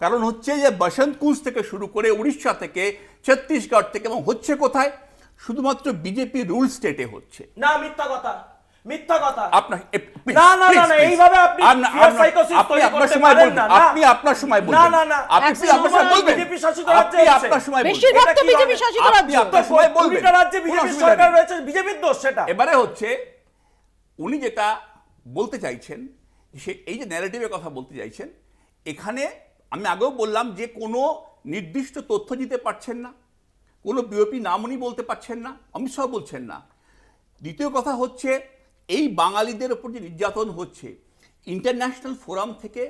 S7: কারণ হচ্ছে যে বসন্ত কুঞ্জ থেকে শুরু করে উড়িষ্যা থেকে, ছত্তিশগড় থেকে, এবং হচ্ছে কোথায়? শুধুমাত্র বিজেপি রুল স্টেটে হচ্ছে।
S8: না, মিথ্যা কথা, মিথ্যা কথা।
S7: আপনার
S8: না না না, এইভাবে আপনি সাইকোসিস তৈরি করতে পারেন না।
S7: আপনি আপনার সময় বলবেন। না না না, আপনি আপনার সময় বলবেন।
S8: বিজেপি শাসিত রাজ্যে আছে,
S7: আপনার সময় বলবেন।
S1: বেশিরভাগ তো বিজেপি শাসিত রাজ্য,
S7: আপনার সময় বলবেন।
S8: দুইটা রাজ্যে বিজেপি সরকার রয়েছে, বিজেপির দোষ সেটা।
S7: এবারে হচ্ছে উনি যেটা বলতে চাইছেন, সে এই যে ন্যারেটিভের কথা বলতে চাইছেন, এখানে আমি আগেও বললাম যে কোনো নির্দিষ্ট তথ্য দিতে পারছেন না, কোনো বিওপি নাম উনি বলতে পারছেন না, অমিত শাহ বলছেন না। দ্বিতীয় কথা হচ্ছে এই বাঙালিদের ওপর যে নির্যাতন হচ্ছে, ইন্টারন্যাশনাল ফোরাম থেকে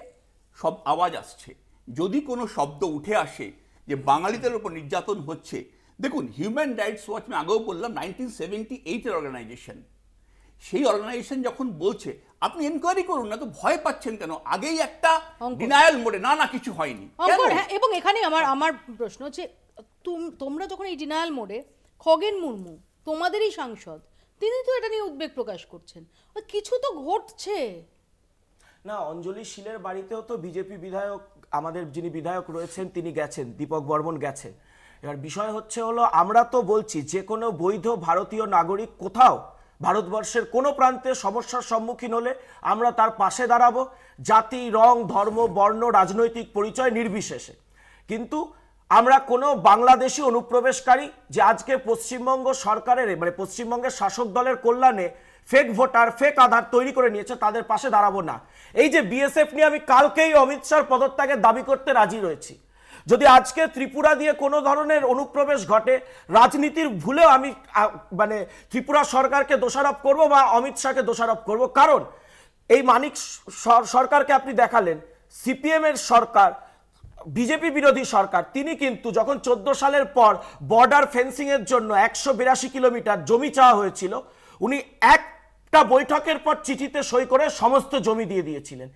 S7: সব আওয়াজ আসছে। যদি কোনো শব্দ উঠে আসে যে বাঙালিদের ওপর নির্যাতন হচ্ছে, দেখুন হিউম্যান রাইটস ওয়াচ, আমি আগেও বললাম 1978-এর অর্গানাইজেশন, সেই অর্গানাইজেশন যখন বলছে আপনি এনকোয়ারি করুন না, তো ভয় পাচ্ছেন কেন? আগেই একটা ডিনায়াল মোডে, না না কিছু হয়নি।
S1: এবং এখানে আমার প্রশ্ন হচ্ছে, তোমরা যখন এই ডিনায়াল মোডে, খগেন মুর্মু তোমাদেরই সাংসদ, তিনি তো এটা নিয়ে উদ্বেগ প্রকাশ করছেন, কিছু তো ঘটছে
S8: না। অঞ্জলি শীলের বাড়িতেও তো বিজেপি বিধায়ক, আমাদের যিনি বিধায়ক রয়েছেন তিনি গেছেন, দীপক বর্মন গেছেন। এবার বিষয় হচ্ছে হলো, আমরা তো বলছি যে কোনো বৈধ ভারতীয় নাগরিক কোথাও ভারতবর্ষের কোনো প্রান্তে সমস্যার সম্মুখীন হলে আমরা তার পাশে দাঁড়াবো, জাতি, রং, ধর্ম, বর্ণ, রাজনৈতিক পরিচয় নির্বিশেষে। কিন্তু আমরা কোনো বাংলাদেশি অনুপ্রবেশকারী যে আজকে পশ্চিমবঙ্গ সরকারের, মানে পশ্চিমবঙ্গের শাসক দলের কল্যাণে ফেক ভোটার, ফেক আধার তৈরি করে নিয়েছে, তাদের পাশে দাঁড়াবো না। এই যে বিএসএফ নিয়ে আমি কালকেই অমিত শাহর পদত্যাগের দাবি করতে রাজি রয়েছি। যদি আজকে ত্রিপুরা দিয়ে কোনো ধরনের অনুপ্রবেশ ঘটে, রাজনীতির ভুলেও আমি মানে ত্রিপুরা সরকারকে দোষারোপ করব বা অমিত শাহকে দোষারোপ করব। কারণ এই মানিক সরকারকে আপনি দেখালেন, সিপিএম এর সরকার, বিজেপি বিরোধী সরকার, তিনি কিন্তু যখন 14 সালের পর বর্ডার ফেন্সিং এর জন্য 182 কিলোমিটার জমি চাওয়া হয়েছিল, উনি একটা বৈঠকের পর চিঠিতে সই করে সমস্ত জমি দিয়ে দিয়েছিলেন।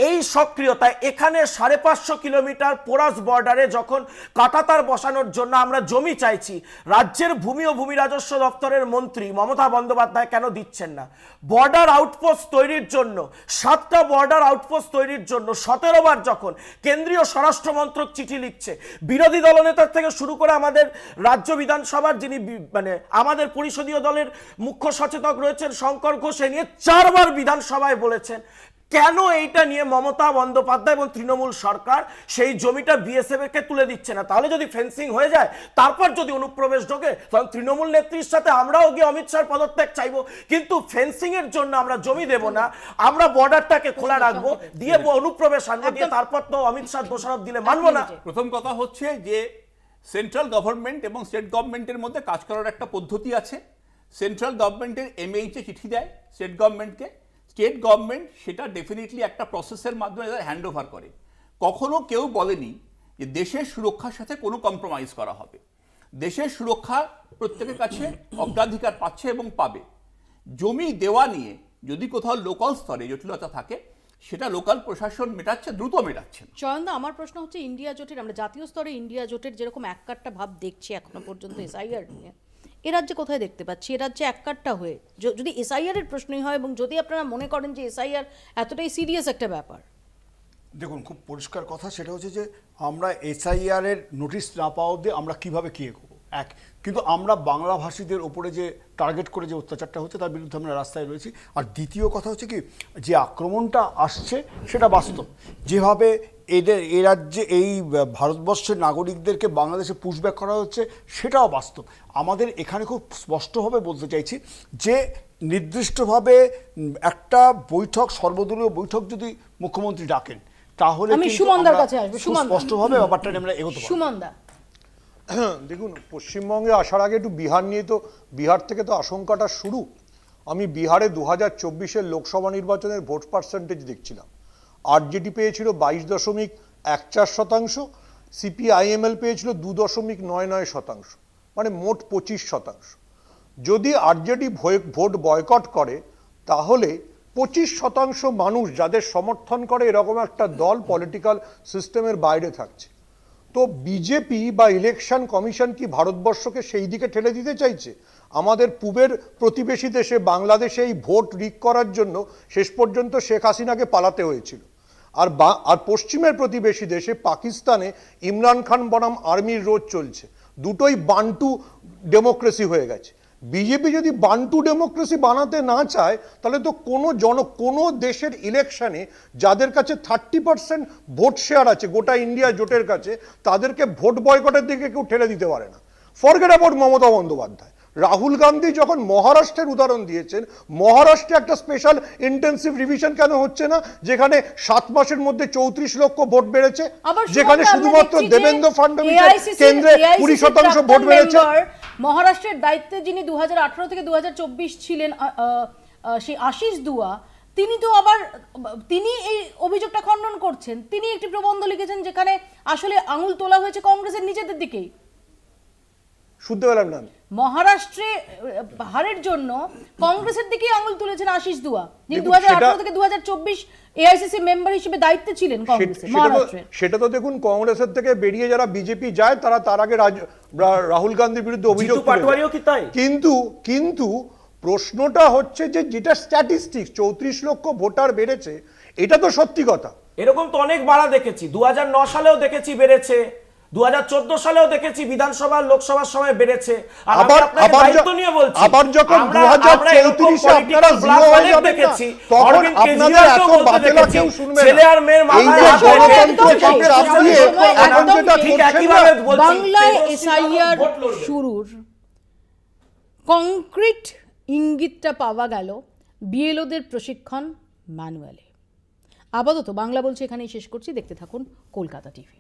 S8: এই সক্রিয়তায় এখানে 550 কিলোমিটার পোরাস বর্ডারে যখন কাঁটাতার বসানোর জন্য আমরা জমি চাইছি, রাজ্যের ভূমি ও ভূমি রাজস্ব দপ্তরের মন্ত্রী মমতা বন্দ্যোপাধ্যায় কেন দিচ্ছেন না? বর্ডার আউটপোস্ট তৈরির জন্য, 7টা বর্ডার আউটপোস্ট তৈরির জন্য 17 বার যখন কেন্দ্রীয় স্বরাষ্ট্র মন্ত্রক চিঠি লিখছে, বিরোধী দলনেতার থেকে শুরু করে আমাদের রাজ্য বিধানসভার যিনি মানে আমাদের পরিষদীয় দলের মুখ্য সচেতক রয়েছেন শঙ্কর ঘোষ, এ নিয়ে 4 বার বিধানসভায় বলেছেন। কেন এইটা নিয়ে মমতা বন্দ্যোপাধ্যায় এবং তৃণমূল সরকার সেই জমিটা বিএসএফ কে তুলে দিচ্ছে না? তাহলে যদি ফেন্সিং হয়ে যায়, তারপর যদি অনুপ্রবেশ ঢোকে, তখন তৃণমূল নেত্রীর সাথে আমরাও গিয়ে অমিত শাহর পদত্যাগ চাইবো। কিন্তু ফেন্সিং এর জন্য আমরা জমি দেব না, আমরা বর্ডারটাকে খোলা রাখবো, দিয়ে অনুপ্রবেশ আনবো, দিয়ে তারপর তো অমিত শাহ দোষারোপ দিলে মানবো না।
S7: প্রথম কথা হচ্ছে যে সেন্ট্রাল গভর্নমেন্ট এবং স্টেট গভর্নমেন্টের মধ্যে কাজ করার একটা পদ্ধতি আছে। সেন্ট্রাল গভর্নমেন্টের এমএইচে চিঠি দেয় স্টেট গভর্নমেন্টকে, স্টেট গভর্নমেন্ট সেটা ডেফিনেটলি একটা প্রসেসের মাধ্যমে হ্যান্ড ওভার করে। কখনো কেউ বলেনি যে দেশের সুরক্ষার সাথে কোনো কম্প্রোমাইজ করা হবে। দেশের সুরক্ষা প্রত্যেকের কাছে অগ্রাধিকার পাচ্ছে এবং পাবে। জমি দেওয়া নিয়ে যদি কোথাও লোকাল স্তরে জটিলতা থাকে, সেটা লোকাল প্রশাসন মেটাচ্ছে, দ্রুত মেটাচ্ছে।
S1: চয়নদা, আমার প্রশ্ন হচ্ছে, ইন্ডিয়া জোটের, আমরা জাতীয় স্তরে ইন্ডিয়া জোটের যেরকম এককাট্টা ভাব দেখছি এখনো পর্যন্ত এসআইআর নিয়ে, এ রাজ্যে কোথায় দেখতে পাচ্ছি? এ রাজ্যে এককাট্টা হয়ে যদি এসআইআর এর প্রশ্নই হয়, এবং যদি আপনারা মনে করেন যে এসআইআর এতটাই সিরিয়াস একটা ব্যাপার,
S9: দেখুন খুব পরিষ্কার কথা, সেটা হচ্ছে যে আমরা এসআইআর এর নোটিশ না পাওয়া অবধি আমরা কীভাবে কী করবো এক, কিন্তু আমরা বাংলাভাষীদের ওপরে যে টার্গেট করে যে অত্যাচারটা হচ্ছে তার বিরুদ্ধে আমরা রাস্তায় রয়েছি। আর দ্বিতীয় কথা হচ্ছে কি, যে আক্রমণটা আসছে সেটা বাস্তব, যেভাবে এ রাজ্যে এই ভারতবর্ষের নাগরিকদেরকে বাংলাদেশে পুশব্যাক করা হচ্ছে সেটাও বাস্তব। আমাদের এখানে খুব স্পষ্টভাবে বলতে চাইছি যে নির্দিষ্টভাবে একটা বৈঠক, সর্বদলীয় বৈঠক যদি মুখ্যমন্ত্রী ডাকেন, তাহলে স্পষ্টভাবে ব্যাপারটা আমরা এগোতে পারব।
S1: সুমনদা,
S6: দেখুন, পশ্চিমবঙ্গে আসার আগে একটু বিহার নিয়ে, তো বিহার থেকে তো আশঙ্কাটা শুরু। আমি বিহারে 2024-এর লোকসভা নির্বাচনের ভোট পার্সেন্টেজ দেখছিলাম। আরজেডি পেয়েছিল 22.14%, সিপিআইএমএল পেয়েছিল 2.99%, মানে মোট 25%। যদি আরজেডি ভোট বয়কট করে, তাহলে 25% মানুষ যাদের সমর্থন করে এরকম একটা দল পলিটিক্যাল সিস্টেমের বাইরে থাকছে। তো বিজেপি বা ইলেকশন কমিশন কি ভারতবর্ষকে সেই দিকে ঠেলে দিতে চাইছে? আমাদের পূবের প্রতিবেশী দেশে বাংলাদেশে এই ভোট রিগ করার জন্য শেষ পর্যন্ত শেখ হাসিনাকে পালাতে হয়েছিল। আর পশ্চিমের প্রতিবেশী দেশে পাকিস্তানে ইমরান খান বনাম আর্মির রোজ চলছে, দুটোই বান্টু ডেমোক্রেসি হয়ে গেছে। বিজেপি যদি বান্টু ডেমোক্রেসি বানাতে না চায় তাহলে তো কোনো দেশের ইলেকশনে যাদের কাছে 30% ভোট শেয়ার আছে গোটা ইন্ডিয়া জোটের কাছে, তাদেরকে ভোট বয়কটের দিকে কেউ ঠেলে দিতে পারে না। ফরগেট অ্যাবাউট মমতা বন্দ্যোপাধ্যায়, রাহুল গান্ধী যখন মহারাষ্ট্রের উদাহরণ দিয়েছেন, মহারাষ্ট্রে একটা স্পেশাল ইন্টেন্সিভ রিভিশন কেন হচ্ছে না, যেখানে 7 মাসের মধ্যে 34 লক্ষ ভোট বেড়েছে, যেখানে শুধুমাত্র দেবেন্দ্র ফাডনবিস কেন্দ্রে 20% ভোট বেড়েছে।
S1: মহারাষ্ট্রের দায়িত্বে যিনি 2018 থেকে 2024 ছিলেন সেই আশিস দুয়া, তিনি তো আবার তিনি এই অভিযোগটা খণ্ডন করছেন। তিনি একটি প্রবন্ধ লিখেছেন যেখানে আসলে আঙুল তোলা হয়েছে কংগ্রেসের নিজেদের দিকেই।
S6: শুনতে পেলাম না।
S1: মহারাষ্ট্রে হারের জন্য কংগ্রেসের দিকেই আঙুল তুলেছেন আশিস দুয়া, যিনি 2018 থেকে 2024 এআইসিসি মেম্বার হিসেবে দায়িত্বে ছিলেন কংগ্রেসের মহারাষ্ট্রে।
S6: সেটা তো দেখুন, কংগ্রেসের থেকে বেরিয়ে যারা বিজেপি যায় তারা তার আগে রাহুল গান্ধীর বিরুদ্ধে অভিযোগ কিন্তু প্রশ্নটা হচ্ছে যে যেটা স্ট্যাটিস্টিক্স 34 লক্ষ ভোটার বেড়েছে, এটা তো সত্যি কথা।
S8: এরকম তো অনেক বাড়া দেখেছি, 2009 সালেও দেখেছি বেড়েছে, 2014 সালেও দেখেছি বিধানসভা লোকসভার সময় বেড়েছে। আর
S6: আবার যখন 2034 আপনারা জিরো হয়ে যাবেন না, তখন আপনাদের এত বাতেলা কেউ শুনবে না।
S8: ছেলে আর মেয়ের মাথায় হাত
S6: গণতন্ত্রকে চাপ দিয়ে এখন যেটা করছেন না,
S1: বাংলায় এসআইআর শুরুর কংক্রিট ইঙ্গিতটা পাওয়া গেল বিএলওদের প্রশিক্ষণ ম্যানুয়ালে। আপাতত বাংলা বলছে এখানেই শেষ করছি। দেখতে থাকুন কলকাতা টিভি।